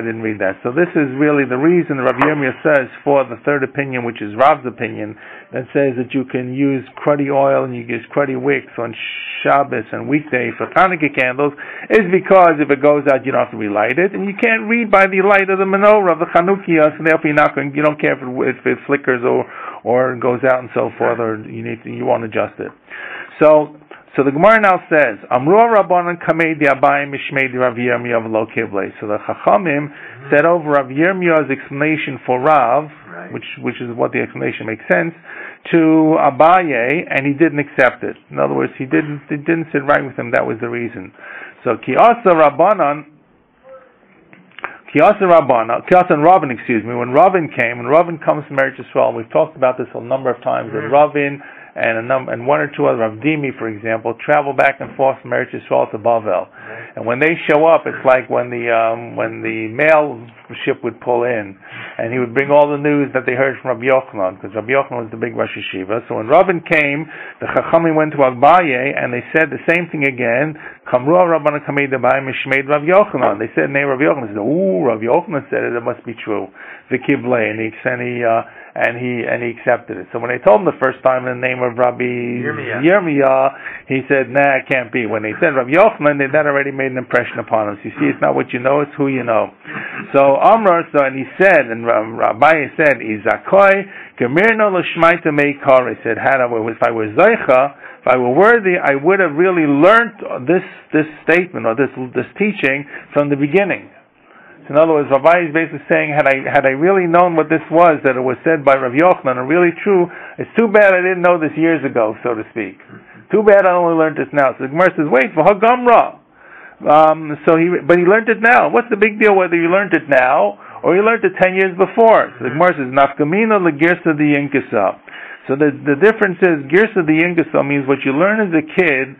didn't read that. So this is really the reason Rav Yirmiyah says for the third opinion, which is Rav's opinion, that says that you can use cruddy oil and you use cruddy wicks on Shabbos and weekday for Hanukkah candles, is because if it goes out, you don't have to relight it, and you can't read by the light of the menorah of the Chanukiah, so therefore you don't care if it flickers or goes out and so forth, or you won't adjust it. So the Gemara now says, Amru Rabbanan Kamei Diabayim Mishmei Rav Yirmiyah V'lo Kiblei. So the Chachamim said over Rav Yirmiyah's explanation for Rav, which is what the explanation makes sense, to Abaye, and he didn't accept it. In other words, he didn't sit right with him. That was the reason. So Kiyasa Rabban, when Ravin comes from Eretz Yisrael, we've talked about this a number of times, that Ravin and one or two other, Rav Dimi, for example, travel back and forth from Eretz Yisrael to Bavel. And when they show up, it's like when the mail ship would pull in, and he would bring all the news that they heard from Rabbi Yochanan, because Rabbi Yochanan was the big Rosh Yeshiva. So when Ravin came, the Chachamim went to Abaye, and they said the same thing again. Kamru Rabbanan Kamei Diabayim Mishmei Rav Yochanan. They said, "Nay, Rav Yochanan." They said, "Ooh, Rav Yochanan said it. It must be true." V'kiblei, and he accepted it. So when they told him the first time in the name of Rabbi Yirmiyah, he said, "Nah, it can't be." When they said Rabbi Yochanan, that already made an impression upon him. So you see, it's not what you know; it's who you know. So and he said, and Rabbi said, "Izakoi gemirno l'shmaita meikar." He said, if I were zeicha, if I were worthy, I would have really learned this statement or this teaching from the beginning. In other words, Rabbi is basically saying, had I really known what this was, that it was said by Rav Yochanan, and really true, it's too bad I didn't know this years ago, so to speak. Too bad I only learned this now. So the Gemara says, wait, for Hagamra. But he learned it now. What's the big deal whether you learned it now or you learned it 10 years before? So the Gemara says, Nafkamina legirsa the yinkasa. So the difference is, girsa the yinkasa means what you learn as a kid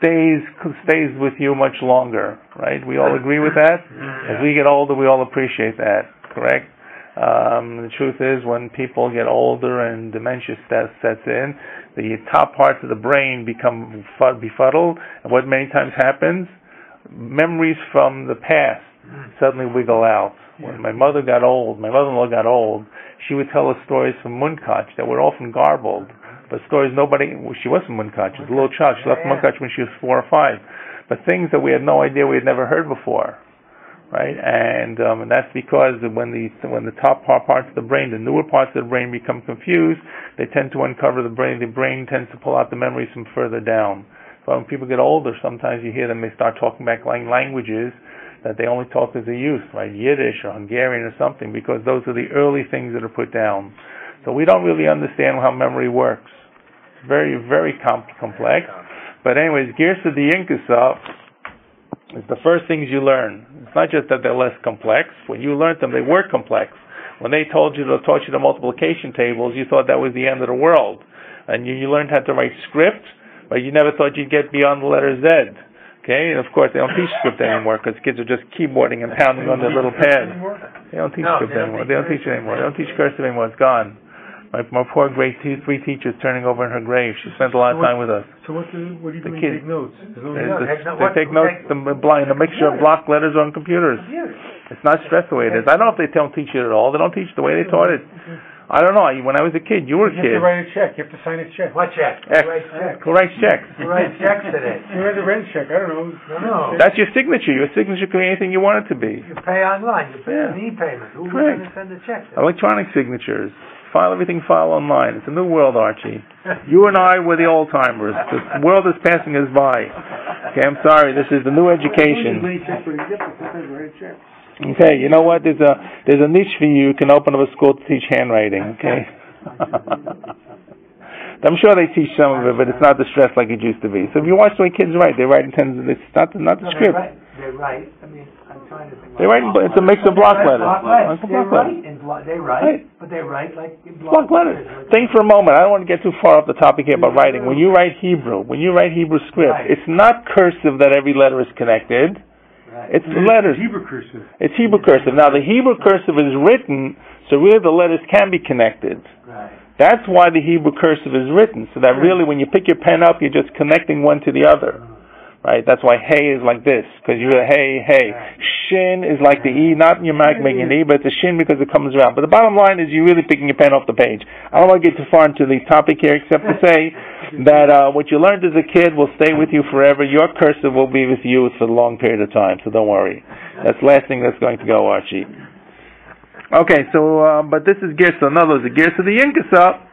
stays with you much longer, right? We all agree with that? As we get older, we all appreciate that, correct? The truth is, when people get older and dementia sets in, the top parts of the brain become befuddled, and what many times happens, memories from the past suddenly wiggle out. when my mother-in-law got old, she would tell us stories from Munkach that were often garbled, but stories she wasn't Munkach, she was a little child, she left Munkach when she was 4 or 5, but things that we had no idea, we had never heard before, right? And that's because when the top parts of the brain, the newer parts of the brain become confused, they tend to uncover the brain tends to pull out the memories from further down. So when people get older, sometimes you hear them, they start talking back languages that they only talk as a youth, right? Yiddish or Hungarian or something, because those are the early things that are put down. So we don't really understand how memory works. It's very, very complex. But anyways, Girsa D'Yinkasa is the first things you learn. It's not just that they're less complex. When you learned them, they were complex. When they taught you the multiplication tables, you thought that was the end of the world. And you learned how to write script, but you never thought you'd get beyond the letter Z. Okay, and of course they don't teach script anymore because kids are just keyboarding and pounding on their little pads. They don't teach script anymore. They don't teach it anymore. They don't teach cursive anymore. It's gone. My poor grade 3 teacher is turning over in her grave. She spent a lot of time with us. So what do you do when you take notes? They take notes in a mixture of block letters on computers. It's not stressed the way it is. I don't know if they don't teach it at all. They don't teach it the way they taught it. I don't know. When I was a kid, you were a kid. You have to write a check. You have to sign a check. What check? Who writes checks? Who writes checks today? You write a rent check. I don't know. No. That's your signature. Your signature can be anything you want it to be. You pay online. You pay an e-payment. Who's going to send a check to? Electronic signatures. File online. It's a new world, Archie. You and I were the old timers. The world is passing us by. Okay, I'm sorry. This is the new education. Okay, you know what? There's a niche for you. You can open up a school to teach handwriting. Okay. I'm sure they teach some of it, but it's not the stress like it used to be. So if you watch the way kids write, they write in tens. It's not the script. They write. I mean, I'm trying to think. They write. It's a mix of block letters. They write, but they write like in block letters. Think for a moment. I don't want to get too far off the topic here about writing. When you write Hebrew script, it's not cursive that every letter is connected. It's letters. Hebrew cursive. It's Hebrew cursive. Now the Hebrew cursive is written, so really the letters can be connected. Right. That's why the Hebrew cursive is written, so that really when you pick your pen up, you're just connecting one to the other. Right? That's why hey is like this, because you're hey. Shin is like the E, not in your mouth making an E, but it's a shin because it comes around. But the bottom line is you're really picking your pen off the page. I don't want to get too far into the topic here, except to say that what you learned as a kid will stay with you forever. Your cursive will be with you for a long period of time, so don't worry. That's the last thing that's going to go, Archie. Okay, so, but this is Girsa. In other words, the Girsa D'Yinkasa.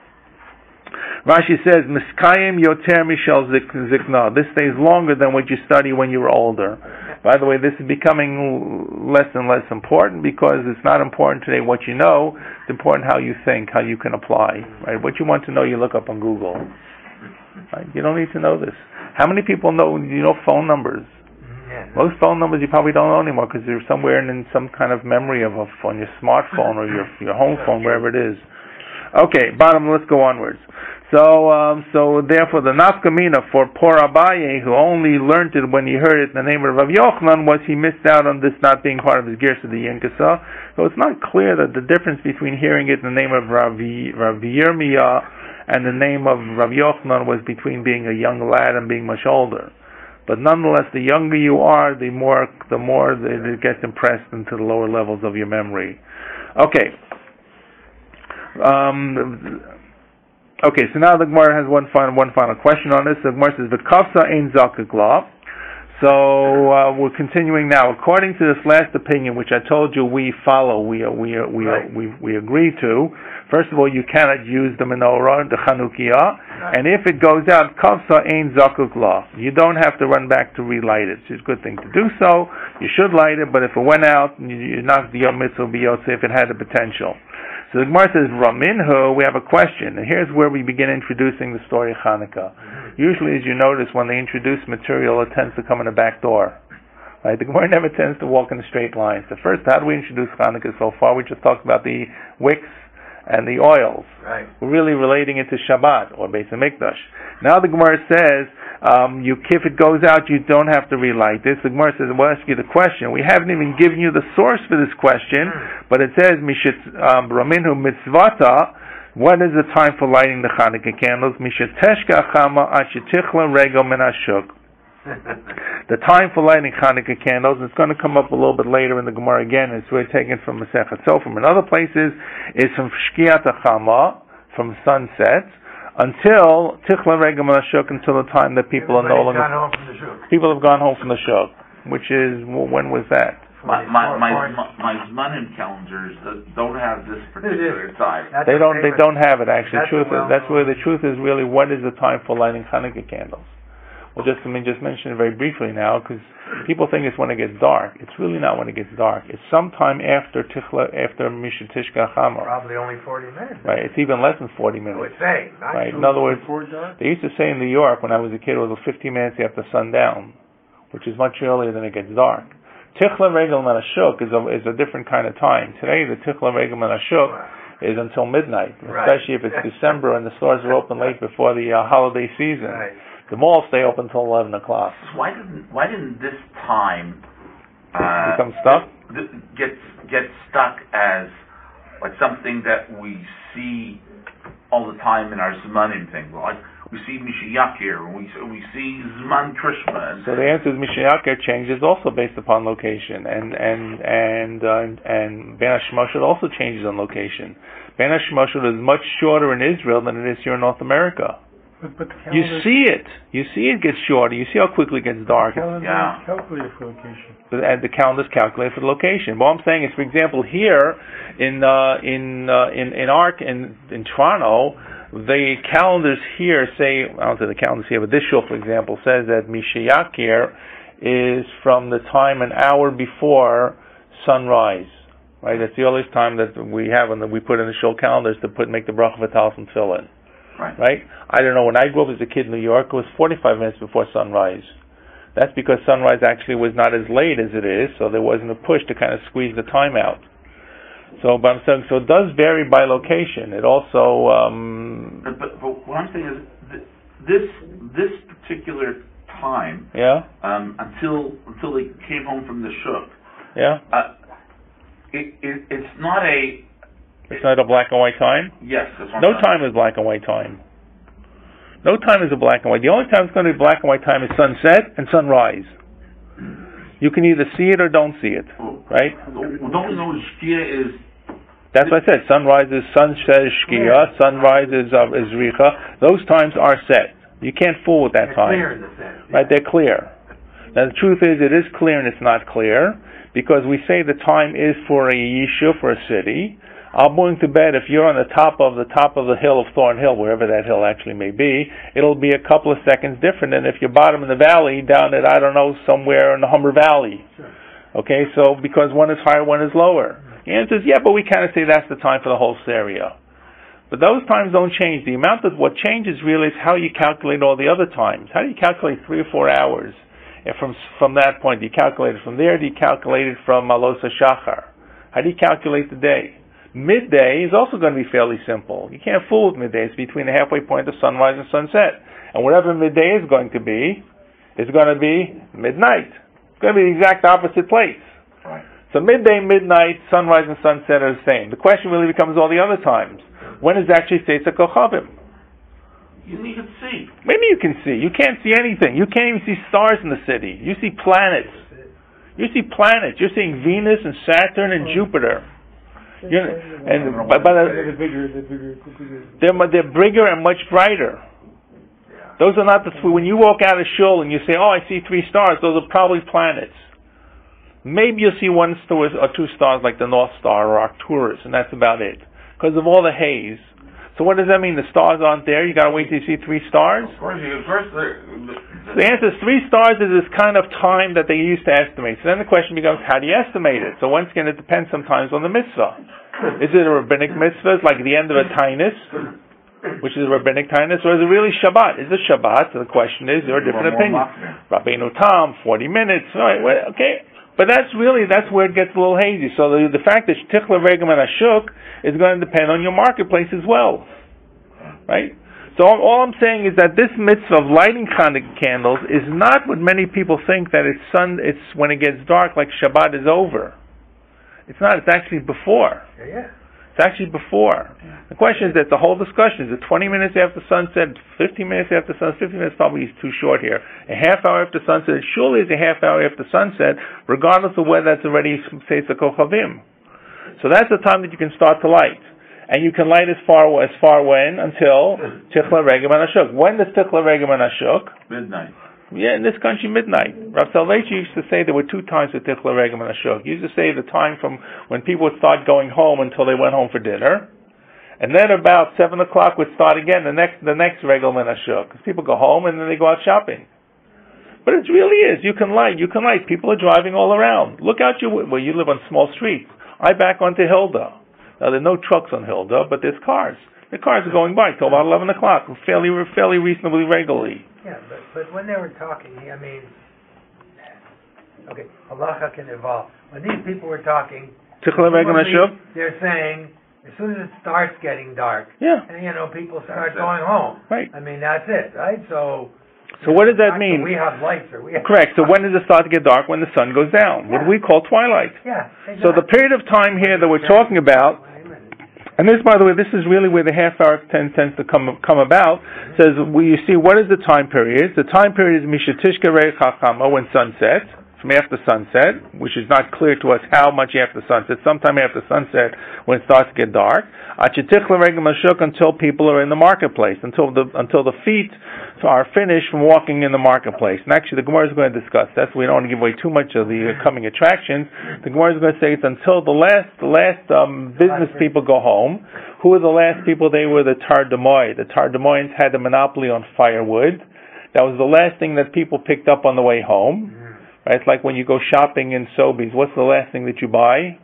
Rashi says, Miskayim yoter mishal zikna. This stays longer than what you study when you were older. By the way, this is becoming less and less important because it's not important today what you know. It's important how you think, how you can apply. Right? What you want to know, you look up on Google. Right? You don't need to know this. How many people know phone numbers? Most phone numbers you probably don't know anymore because they're somewhere in some kind of memory of on your smartphone or your home phone, wherever it is. Okay, let's go onwards. So therefore the nafkamina for poor Abaye, who only learned it when he heard it in the name of Rav Yochanan, was he missed out on this not being part of his Girsa D'Yinkasa. So it's not clear that the difference between hearing it in the name of Rav Yirmiyah and the name of Rav Yochanan was between being a young lad and being much older. But nonetheless, the younger you are, the more it gets impressed into the lower levels of your memory. Okay. Okay, so now the Gemara has one final question on this. The Gemara says, "V'kafsa ein zakuk la." So we're continuing now. According to this last opinion, which I told you we follow, we agree to. First of all, you cannot use the menorah, the Chanukiah, and if it goes out, kafsa ein zakuk la. You don't have to run back to relight it. It's a good thing to do so. You should light it, but if it went out, you're not the mitzvah biyotze if it had the potential. So the Gemara says, Raminhu, we have a question. And here's where we begin introducing the story of Hanukkah. Usually, as you notice, when they introduce material, it tends to come in a back door. Right? The Gemara never tends to walk in a straight line. So first, how do we introduce Hanukkah so far? We just talked about the wicks and the oils. Right. We're really relating it to Shabbat, or Beis HaMikdash. Now the Gemara says, if it goes out, you don't have to relight this. The Gemara says, we'll ask you the question. We haven't even given you the source for this question, but it says, Raminhu mitzvata, what is the time for lighting the Hanukkah candles? Misheteshka chama ashetichla regel min ashuk. The time for lighting Hanukkah candles, it's going to come up a little bit later in the Gemara again, it's really taken from Masechet Sofrim and other places, is from Shkiat HaChama, from sunset, until Tichla Regel Ashuk, until the time that people are no longer... People have gone home from the Shuk, which is, when was that? My Zmanim calendars don't have this particular time. They don't have it actually. That's where the truth is really what is the time for lighting Hanukkah candles. Well, just mention it very briefly now, because people think it's when it gets dark. It's really not when it gets dark. It's sometime after Misha Tishka Chama. Probably only 40 minutes. Right. It's even less than 40 minutes. I would say. Right. In other words, they used to say in New York when I was a kid, it was 15 minutes after sundown, which is much earlier than it gets dark. Tichla Regel Menashuk is a different kind of time. Today, the Tichla Regel Menashuk is until midnight, especially if it's December and the stores are open late before the holiday season. Right. The malls stay open until 11 o'clock. So why didn't this time become stuck? Get stuck as like something that we see all the time in our Zmanim thing? Like we see Misha Yakir, we see Zman Krishma. So the answer is Misha Yakir changes also based upon location, and Ben HaShemoshel also changes on location. Ben HaShemoshel is much shorter in Israel than it is here in North America. But you see it gets shorter. You see how quickly it gets dark. The calendar is calculated for location. And the calendar is calculated for the location. What I'm saying is, for example, here in Toronto, the calendars here say, I don't know the calendars here, but this shul, for example, says that Misha Yakir is from the time an hour before sunrise. Right, that's the earliest time that we have, and that we put in the shul calendars to make the bracha v'talis and tefillin. Right? I don't know, when I grew up as a kid in New York, it was 45 minutes before sunrise. That's because sunrise actually was not as late as it is, so there wasn't a push to kind of squeeze the time out. So, but I'm saying, so it does vary by location. It also... But what I'm saying is, this particular time, until they came home from the shuk, it's not a... It's not a black and white time? Yes. No time is black and white time. No time is a black and white. The only time it's going to be black and white time is sunset and sunrise. You can either see it or don't see it, right? Don't we know Shkia is... That's what I said. Sunrise is sunset is Shkia, sunrise is Richa. Those times are set. You can't fool with that time. They're clear in the sense. Right, they're clear. Now the truth is, it is clear and it's not clear, because we say the time is for a yishuv, for a city. I'm going to bet if you're on the top of the hill of Thorn Hill, wherever that hill actually may be, it'll be a couple of seconds different than if you're bottom in the valley down at, I don't know, somewhere in the Humber Valley. Sure. Okay, so because one is higher, one is lower. The answer is, yeah, but we kind of say that's the time for the whole area. But those times don't change. The amount of what changes really is how you calculate all the other times. How do you calculate 3 or 4 hours? And from that point, do you calculate it from there? Do you calculate it from Malos HaShachar? How do you calculate the day? Midday is also going to be fairly simple. You can't fool with midday. It's between the halfway point of sunrise and sunset. And whatever midday is going to be, it's going to be midnight. It's going to be the exact opposite place. Right. So midday, midnight, sunrise and sunset are the same. The question really becomes all the other times. When is actually Seitzah Kochavim? You can see. Maybe you can see. You can't see anything. You can't even see stars in the city. You see planets. You see planets. You're seeing Venus and Saturn and Jupiter. They're bigger and much brighter. Those are not when you walk out of shul and you say, "Oh, I see 3 stars." Those are probably planets. Maybe you'll see 1 star or 2 stars like the North Star or Arcturus, and that's about it, because of all the haze. So what does that mean? The stars aren't there? You got to wait till you see 3 stars? Of course, the answer is 3 stars is this kind of time that they used to estimate. So then the question becomes, how do you estimate it? So once again, it depends sometimes on the mitzvah. Is it a rabbinic mitzvah, like the end of a tainus, which is a rabbinic tainus, or is it really Shabbat? Is it Shabbat? So the question is, there are different opinions. Rabbeinu Tam, 40 minutes. All right, well, okay. But that's where it gets a little hazy. So the fact that Tichla Regel and Ashuk is going to depend on your marketplace as well. Right? So all I'm saying is that this mitzvah of lighting Hanukkah candles is not what many people think, that it's when it gets dark, like Shabbat is over. It's not. It's actually before. Yeah. It's It's actually before. The question is that the whole discussion, is it 20 minutes after sunset, 15 minutes after sunset? 15 minutes probably is too short here. A half hour after sunset, it surely is a half hour after sunset, regardless of whether that's already Seis HaKochavim. So that's the time that you can start to light. And you can light as far when? Until Tichla Regem and Ashuk. When does Tichla Regem and Ashuk? Midnight. Yeah, in this country, midnight. Rav Soloveitchik used to say there were 2 times for Tichla Regem and Ashuk. He used to say the time from when people would start going home until they went home for dinner. And then about 7 o'clock would start again, the next Regem and Ashuk. Because people go home and then they go out shopping. But it really is. You can light. People are driving all around. Look out you live on small streets. I back onto Hilda. Now, there are no trucks on Hilda, but there's cars. The cars are going by till about 11 o'clock, fairly reasonably regularly. Yeah, but when they were talking, okay, halacha can evolve. When these people were talking, they're saying, as soon as it starts getting dark, and people start going home. Right. That's it, right? So what does that mean? We have lights, correct. So when does it start to get dark? When the sun goes down. What do we call twilight? Yeah. Exactly. So the period of time here that we're talking about, and this, by the way, this is really where the half hour tends to come about. Says you see, what is the time period? The time period is Mishatishka Rei Chachama, when sunset, from after sunset, which is not clear to us how much after sunset. Sometime after sunset, when it starts to get dark. Achetichla Regem Ashuk, until people are in the marketplace, until the feet are finished from walking in the marketplace. And actually, the Gemara is going to discuss that. So we don't want to give away too much of the coming attractions. The Gemara is going to say it's until the last business people go home. Who are the last people? They were the Tardemoy. The Tardemoyans had the monopoly on firewood. That was the last thing that people picked up on the way home. Right? It's like when you go shopping in Sobeys. What's the last thing that you buy?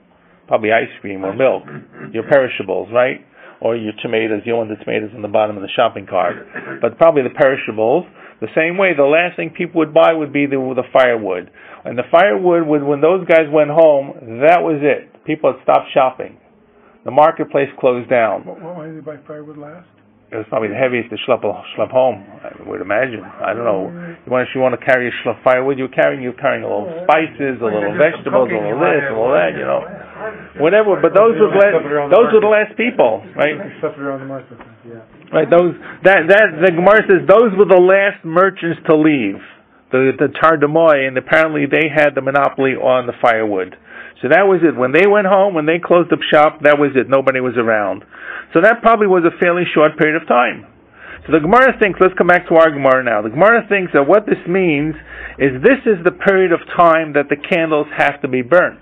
Probably ice cream or milk. Your perishables, right? Or your tomatoes. You want the tomatoes on the bottom of the shopping cart. But probably the perishables. The same way, the last thing people would buy would be the firewood. And the firewood, when those guys went home, that was it. People had stopped shopping. The marketplace closed down. Why did they buy firewood last? It was probably the heaviest to schlep home, I would imagine. I don't know. You want to carry a schlep firewood, you're carrying a little spices, a little vegetables, a little this, a little that, whatever. But those were the last people, right? Stuff around the market, yeah. Right. The Gemara says those were the last merchants to leave, the Tardemoy, and apparently they had the monopoly on the firewood. So that was it. When they went home, when they closed up shop, that was it. Nobody was around. So that probably was a fairly short period of time. So the Gemara thinks, let's come back to our Gemara now. The Gemara thinks that what this means is this is the period of time that the candles have to be burnt.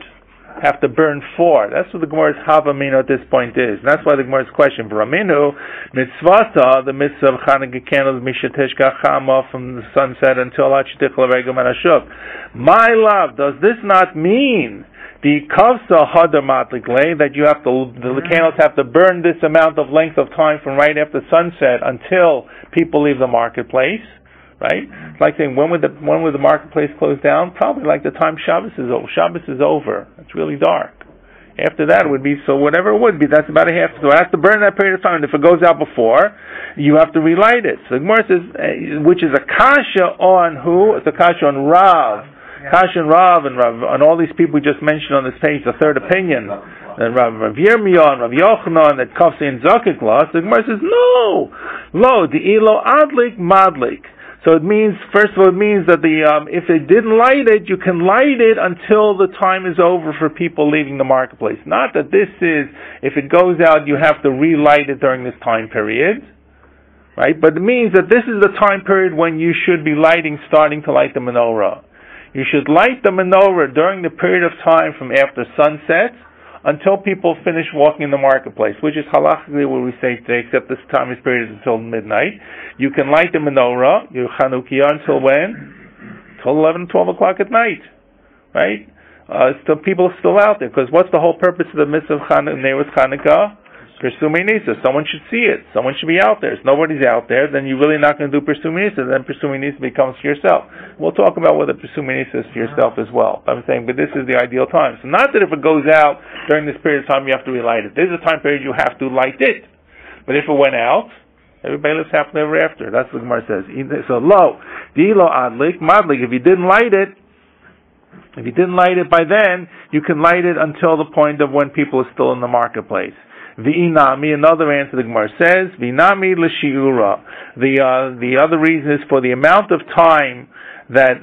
Have to burn for. That's what the Gemara's Havamino at this point is. And that's why the Gemara's question for Raminu, mitzvata, the mitzvah of Chanukah candles, mishateshka chama, from the sunset until Hachitichla Regem and Ashuk. My love, does this not mean the kavsa hadar matlikle, that you have to, the candles have to burn this amount of length of time from right after sunset until people leave the marketplace, right? It's like saying, when would the marketplace close down? Probably like the time Shabbos is over. Shabbos is over. It's really dark. After that it would be, so whatever it would be, that's about a half. So it has to burn that period of time. And if it goes out before, you have to relight it. So the Gemara says, which is a kasha on who? It's a kasha on Rav. Kash and Rav and all these people we just mentioned on this page, the third opinion, and Rav Yirmiyah and Rav Yochanan, that Kafsi and Zakik lost. The Gemara says, no, lo, the ilo adlik madlik. So it means, first of all, it means that if it didn't light it, you can light it until the time is over for people leaving the marketplace. Not that this is, if it goes out, you have to relight it during this time period, right? But it means that this is the time period when you should be starting to light the menorah. You should light the menorah during the period of time from after sunset until people finish walking in the marketplace, which is halachically what we say today, except this time is period is until midnight. You can light the menorah, your Chanukiah, until when? Until 11, 12 o'clock at night, right? So people are still out there, because what's the whole purpose of the mitzvah of Chanukah? Pursue Nisa. Someone should see it. Someone should be out there. If nobody's out there, then you're really not going to do Pursue Nisa. Then Pursue Nisa becomes for yourself. We'll talk about whether Pursue Nisa is for yourself as well. I'm saying, but this is the ideal time. So not that if it goes out during this period of time, you have to relight it. This is a time period you have to light it. But if it went out, everybody lives happily ever after. That's what the Gemara says. So lo, dilo adlik, madlik. If you didn't light it by then, you can light it until the point of when people are still in the marketplace. V'inami, another answer the Gemara says, V'inami l'shiura. The other reason is for the amount of time that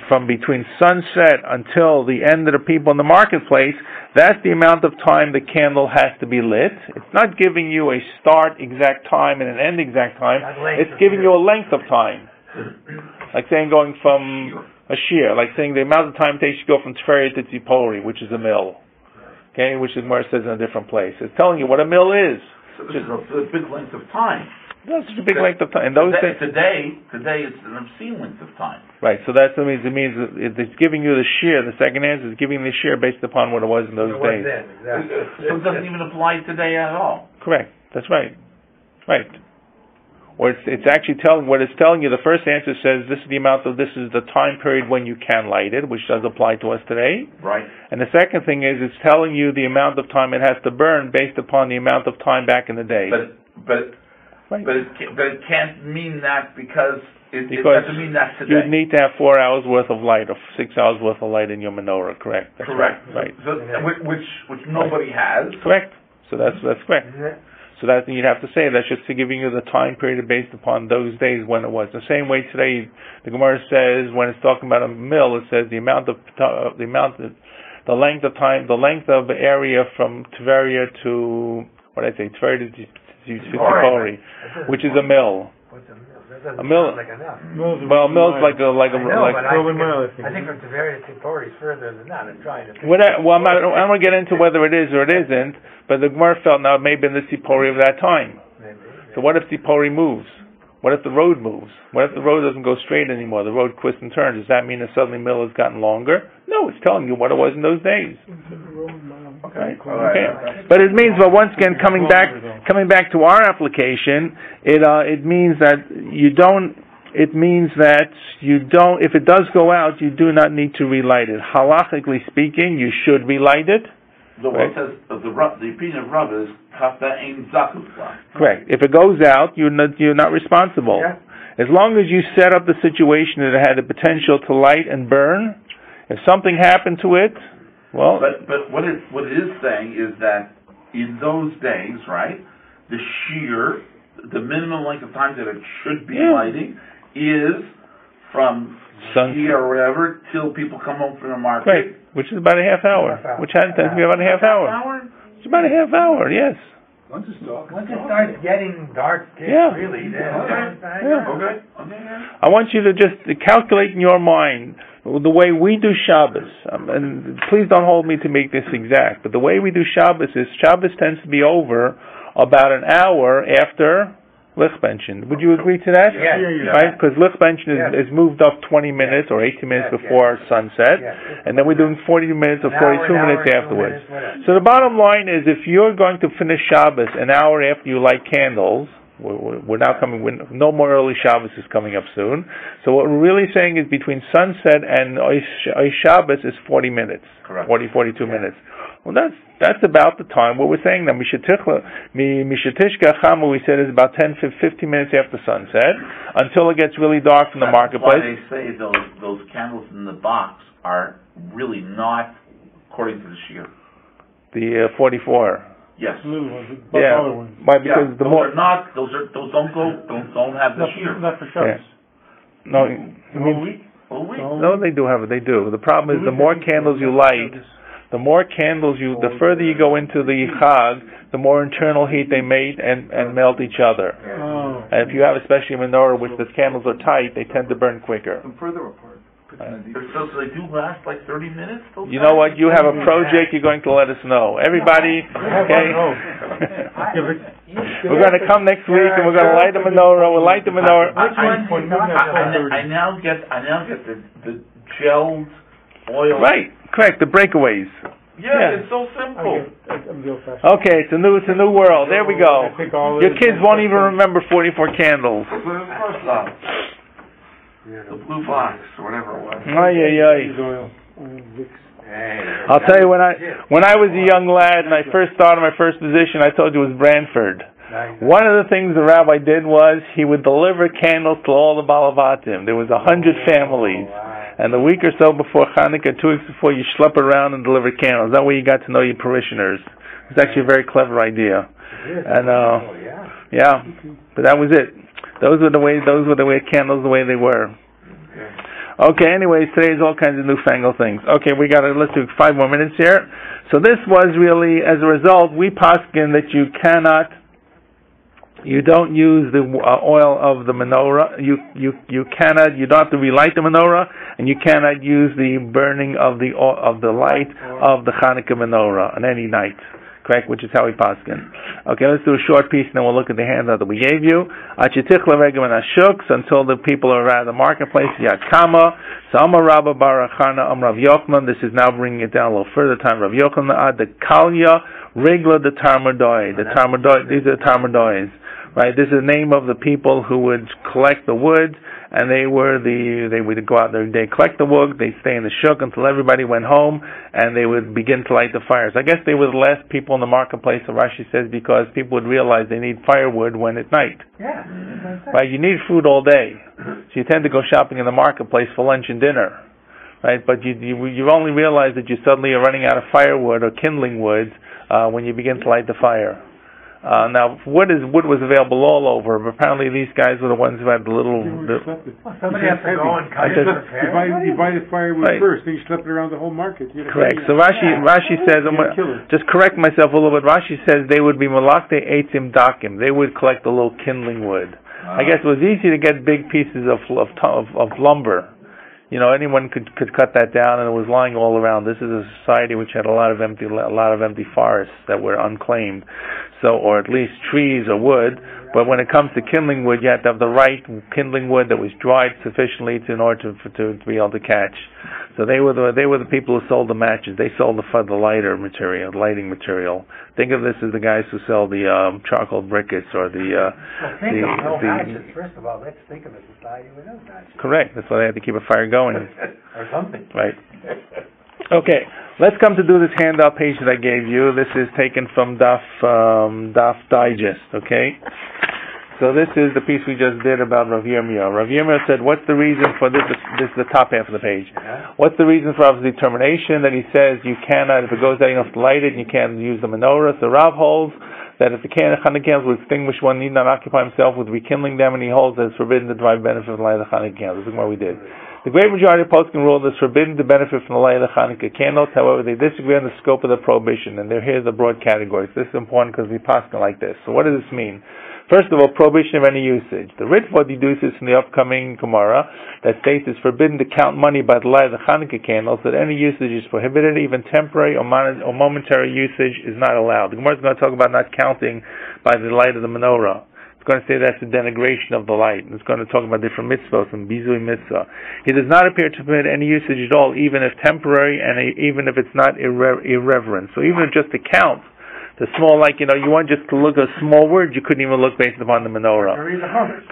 from between sunset until the end of the people in the marketplace, that's the amount of time the candle has to be lit. It's not giving you a start exact time and an end exact time. It's giving you a length of time. Like saying going from a shear, like saying the amount of time it takes to go from Tveria to Tzipori, which is a mill. Okay, which is Gemara says in a different place. It's telling you what a mill is. So this is a big length of time. That's such a big length of time. Today it's an obscene length of time. Right, so that's what it means. It means it's giving you the shear. The second answer is giving the shear based upon what it was in those days. Exactly. So it doesn't even apply today at all. Correct. That's right. Right. Or it's actually telling what it's telling you. The first answer says this is the time period when you can light it, which does apply to us today. Right. And the second thing is it's telling you the amount of time it has to burn based upon the amount of time back in the day. But it can't mean that because it doesn't mean that today. You'd need to have 4 hours worth of light or 6 hours worth of light in your menorah. Correct. That's correct. Right. So, which nobody has. Correct. So that's correct. So that you'd have to say that's just giving you the time period based upon those days when it was. The same way today, the Gemara says when it's talking about a mill, it says the length of time, the length of the area from Tveria to Tveria to Tzipori, which is a mill. What's a mill? A mill. Like enough. Well, a mill's like a I think from Tveria to Tzipori is further than that. I'm trying to think. I don't want to get into whether it is or it isn't, but the Gemara felt now it may have been the Tzipori of that time. Maybe. So what if Tzipori moves? What if the road moves? What if the road doesn't go straight anymore? The road twists and turns. Does that mean that suddenly mill has gotten longer? No, it's telling you what it was in those days. Okay. But it means, well, once again, coming back to our application, it means that you don't. It means that you don't. If it does go out, you do not need to relight it. Halachically speaking, you should relight it. The one says the opinion of Rav is kafta ein zakufla. Correct. If it goes out, you're not responsible. Yeah. As long as you set up the situation that it had the potential to light and burn, if something happened to it, well. But what it is saying is that in those days, right, the shear, the minimum length of time that it should be lighting is from here or whatever till people come home from the market. Right, which is about a half hour. Which tends to be about a half hour. It's about a half hour, yes. Once it starts getting dark, really, then. Okay. I want you to just calculate in your mind the way we do Shabbos. And please don't hold me to make this exact, but the way we do Shabbos is Shabbos tends to be over about an hour after Lichbenchen. Would you agree to that? Yes. Right? Because Lichbenchen is moved up 20 minutes or 18 minutes before sunset, and then we're doing 40 minutes or 42 minutes afterwards. So the bottom line is, if you're going to finish Shabbos an hour after you light candles, we're now coming. No more early Shabbos is coming up soon. So what we're really saying is between sunset and Shabbos is 40 minutes, correct. 42 minutes. Well, that's about the time. What we're saying now, Mishatishka Chama, we said is about 10-15 minutes after sunset until it gets really dark in the marketplace. That's why they say those candles in the box are really not according to the shear. The 44. Yes. Yeah. Why? Because the more those don't have the shear. Not for Shabbos. No. Whole week. No, they do have it. They do. The problem is the more candles you light. The further you go into the Chag, the more internal heat they make and melt each other. Oh. And if you have especially a menorah which the candles are tight, they tend to burn quicker. And further apart. So they do last like 30 minutes? You know what? You have a project, you're going to let us know. Everybody, okay? We're going to come next week and we're going to light the menorah. We'll light the menorah. I now get the gelled oil. Right, correct, the breakaways. Yeah, it's so simple. Okay, it's a new world. There we go. Your kids won't even remember 44 candles. The blue box, or whatever it was. I'll tell you, when I was a young lad and I first started my first position, I told you it was Branford. One of the things the rabbi did was he would deliver candles to all the balavatim. There was 100 families. And the week or so before Hanukkah, 2 weeks before, you schlep around and deliver candles. That way you got to know your parishioners. It's actually a very clever idea. And yeah. but that was it. Those were the way candles the way they were. Okay, anyways, today's all kinds of newfangled things. Okay, let's do 5 more minutes here. So this was really, as a result, we paskin that you don't use the oil of the menorah. You don't have to relight the menorah, and you cannot use the burning of the light of the Hanukkah menorah on any night. Correct, which is how we paskin. Okay, let's do a short piece, and then we'll look at the handout that we gave you. Until the people are out of the marketplace. Yakama, Sama Rabba Barachana Rav Yochanan. This is now bringing it down a little further. Time Rav Yochanan Ad the Kalya Regla the Tarmadoi. These are the Tarmadois. Right, this is the name of the people who would collect the wood, and they would go out there, they collect the wood, they stay in the shuk until everybody went home, and they would begin to light the fires. I guess they were the last people in the marketplace, so Rashi says, because people would realize they need firewood when at night. Yeah. Right, you need food all day, so you tend to go shopping in the marketplace for lunch and dinner. Right, but you only realize that you suddenly are running out of firewood or kindling wood when you begin to light the fire. Now, wood was available all over, but apparently these guys were the ones who had the little... somebody has to go and cut it. You buy the firewood first, then you schlep it around the whole market. Correct. So Rashi says, just correct myself a little bit, Rashi says they would be malakte eitzim dakim. They would collect the little kindling wood. I guess it was easy to get big pieces of lumber. You know, anyone could cut that down, and it was lying all around. This is a society which had a lot of empty forests that were unclaimed, or at least trees or wood. But when it comes to kindling wood, you have to have the right kindling wood that was dried sufficiently in order to be able to catch. So they were the people who sold the matches. They sold the lighting material. Think of this as the guys who sell the charcoal briquettes or matches. First of all, let's think of a society with no matches. Correct. That's why they had to keep a fire going. Or something. Right. Okay. Let's come to do this handout page that I gave you. This is taken from Daf Digest. Okay. So this is the piece we just did about Rav Yirmiyah. Rav Yirmiyah said, what's the reason for this? This is the top half of the page. What's the reason for Rav's determination that he says you cannot, if it goes out, you have to light it, and you can't use the menorah? So Rav holds that if the Hanukkah candles will extinguish, one need not occupy himself with rekindling them, and he holds that it's forbidden to derive benefit from the light of the Hanukkah candles. This is what we did. The great majority of poskim rule that it's forbidden to benefit from the light of the Hanukkah candles. However, they disagree on the scope of the prohibition, and here's the broad categories. This is important because we poskim like this. So what does this mean? First of all, prohibition of any usage. The Ritva deduces from the upcoming Gemara that states it's forbidden to count money by the light of the Hanukkah candles, that any usage is prohibited, even temporary or momentary usage is not allowed. The Gemara is going to talk about not counting by the light of the menorah. It's going to say that's a denigration of the light. It's going to talk about different mitzvahs and bizui mitzvah. He does not appear to permit any usage at all, even if temporary and even if it's not irreverent. So even if just to count, the small, you want just to look at a small word, you couldn't even look based upon the menorah.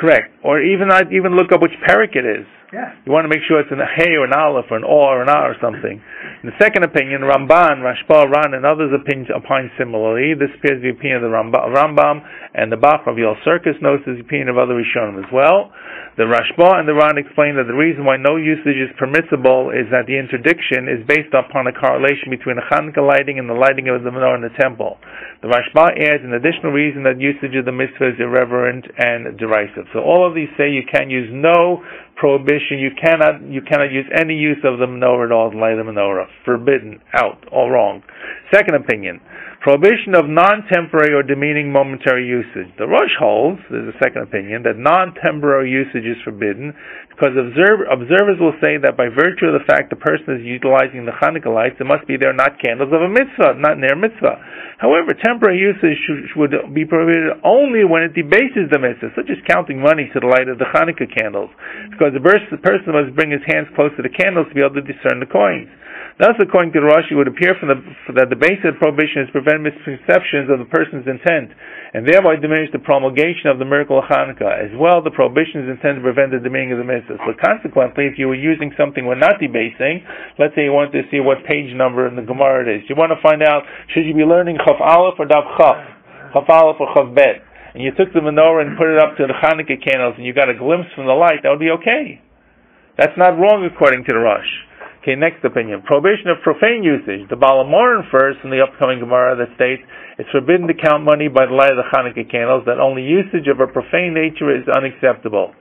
Correct. Or even not even look up which parak it is. Yeah. You want to make sure it's an hey or an aleph or an or an ah or something. In the second opinion, Ramban, Rashba, Ran, and others opine similarly. This appears to be the opinion of the Rambam, and the Bach of Yol Circus knows the opinion of other Rishonim as well. The Rashba and the Ran explain that the reason why no usage is permissible is that the interdiction is based upon a correlation between the Hanukkah lighting and the lighting of the menorah in the temple. The Rashba adds an additional reason that usage of the mitzvah is irreverent and derisive. So all of these say you can use no prohibition. You cannot use any use of the menorah at all, the light of the menorah. Forbidden, out, all wrong. Second opinion, prohibition of non-temporary or demeaning momentary usage. The Rosh holds, there's a second opinion, that non-temporary usage is forbidden because observers will say that by virtue of the fact the person is utilizing the Hanukkah lights, it must be there not candles of a mitzvah, not near mitzvah. However, temporary usage would be prohibited only when it debases the mitzvah, such as counting money to the light of the Hanukkah candles, because the person must bring his hands close to the candles to be able to discern the coins. Thus, according to the Rashi, it would appear that the base of the prohibition is to prevent misconceptions of the person's intent, and thereby diminish the promulgation of the miracle of Hanukkah. As well, the prohibition is intended to prevent the demeaning of the mitzvah. So consequently, if you were using something we're not debasing, let's say you want to see what page number in the Gemara it is. You want to find out, should you be learning Chaf Aleph or Daf Chaf? Chaf Aleph or Chaf Bet? And you took the menorah and put it up to the Hanukkah candles and you got a glimpse from the light, that would be okay. That's not wrong according to the Rosh. Okay, next opinion. Prohibition of profane usage. The Baal HaMoran first in the upcoming Gemara that states it's forbidden to count money by the light of the Hanukkah candles, that only usage of a profane nature is unacceptable.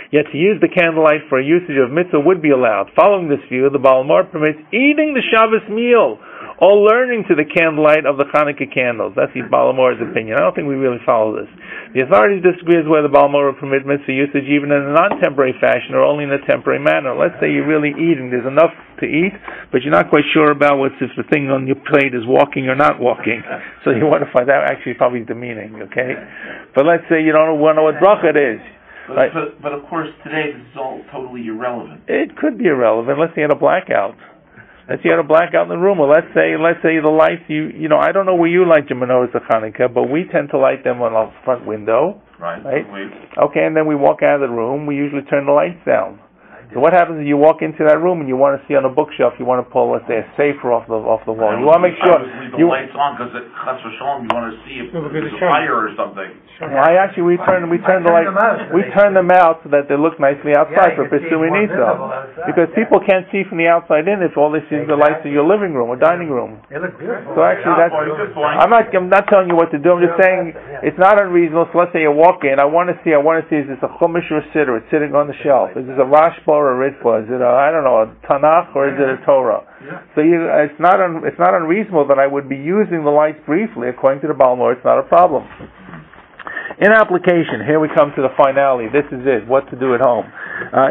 Yet to use the candlelight for a usage of mitzvah would be allowed. Following this view, the Baal HaMoran permits eating the Shabbos meal or learning to the candlelight of the Hanukkah candles. That's the Baal HaMoran's opinion. I don't think we really follow this. The authorities disagree as whether the Baal HaMoran permit mitzvah usage even in a non-temporary fashion or only in a temporary manner. Let's say you're really eating. There's enough to eat, but you're not quite sure about if the thing on your plate is walking or not walking. So you want to find out actually probably the meaning, okay? But let's say you don't know what bracha it is. Right. But of course, today this is all totally irrelevant. It could be irrelevant. Let's say you had a blackout. Let's say you had a blackout in the room. Or let's say the lights. You know, I don't know where you light your menorahs of Hanukkah, but we tend to light them on our front window. Right. Okay, and then we walk out of the room. We usually turn the lights down. So what happens is you walk into that room and you want to see on a bookshelf, you want to pull, let's say, a safer off the wall. You want to make sure leave the lights on because at Chas v'Shalom you want to see if there's a fire or something. We turn the lights. We turn them out so that they look nicely outside for pursuing Esau. Because people can't see from the outside in if all they see is the lights of your living room or dining room. It looks beautiful. So actually, I'm not telling you what to do. I'm just saying it's not unreasonable. So let's say you walk in. I want to see. Is this a chumash or a siddur? It's sitting on the shelf. Is this a rashba or a ritva? Is it a Tanakh or is it a Torah? So it's not unreasonable that I would be using the lights briefly. According to the Baal HaMoran, it's not a problem. In application, here we come to the finale. This is it. What to do at home.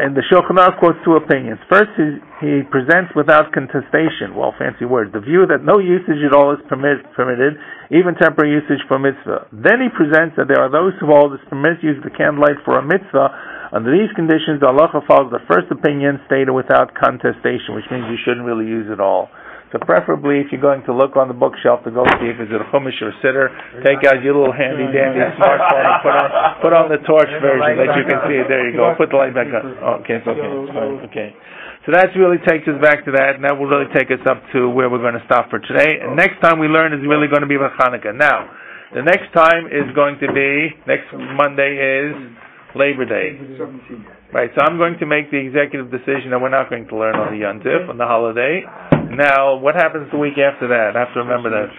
In the Shulchan Aruch quotes two opinions. First, he presents without contestation. Well, fancy word. The view that no usage at all is permitted, even temporary usage for mitzvah. Then he presents that there are those who hold it's permitted to use the candlelight for a mitzvah. Under these conditions, the halacha follows the first opinion stated without contestation, which means you shouldn't really use it all. So preferably, if you're going to look on the bookshelf to go see if it's a chumash or a siddur, take out your little handy-dandy smartphone and put on the torch version that you can see it. There you go. Put the light back on. Oh, okay, it's okay. It's fine. Okay. So that really takes us back to that, and that will really take us up to where we're going to stop for today. And next time we learn is really going to be about Hanukkah. Now, the next time is going to be, next Monday is Labor Day. Right, so I'm going to make the executive decision that we're not going to learn on the Yom Tov, on the holiday. Now, what happens the week after that? I have to remember that.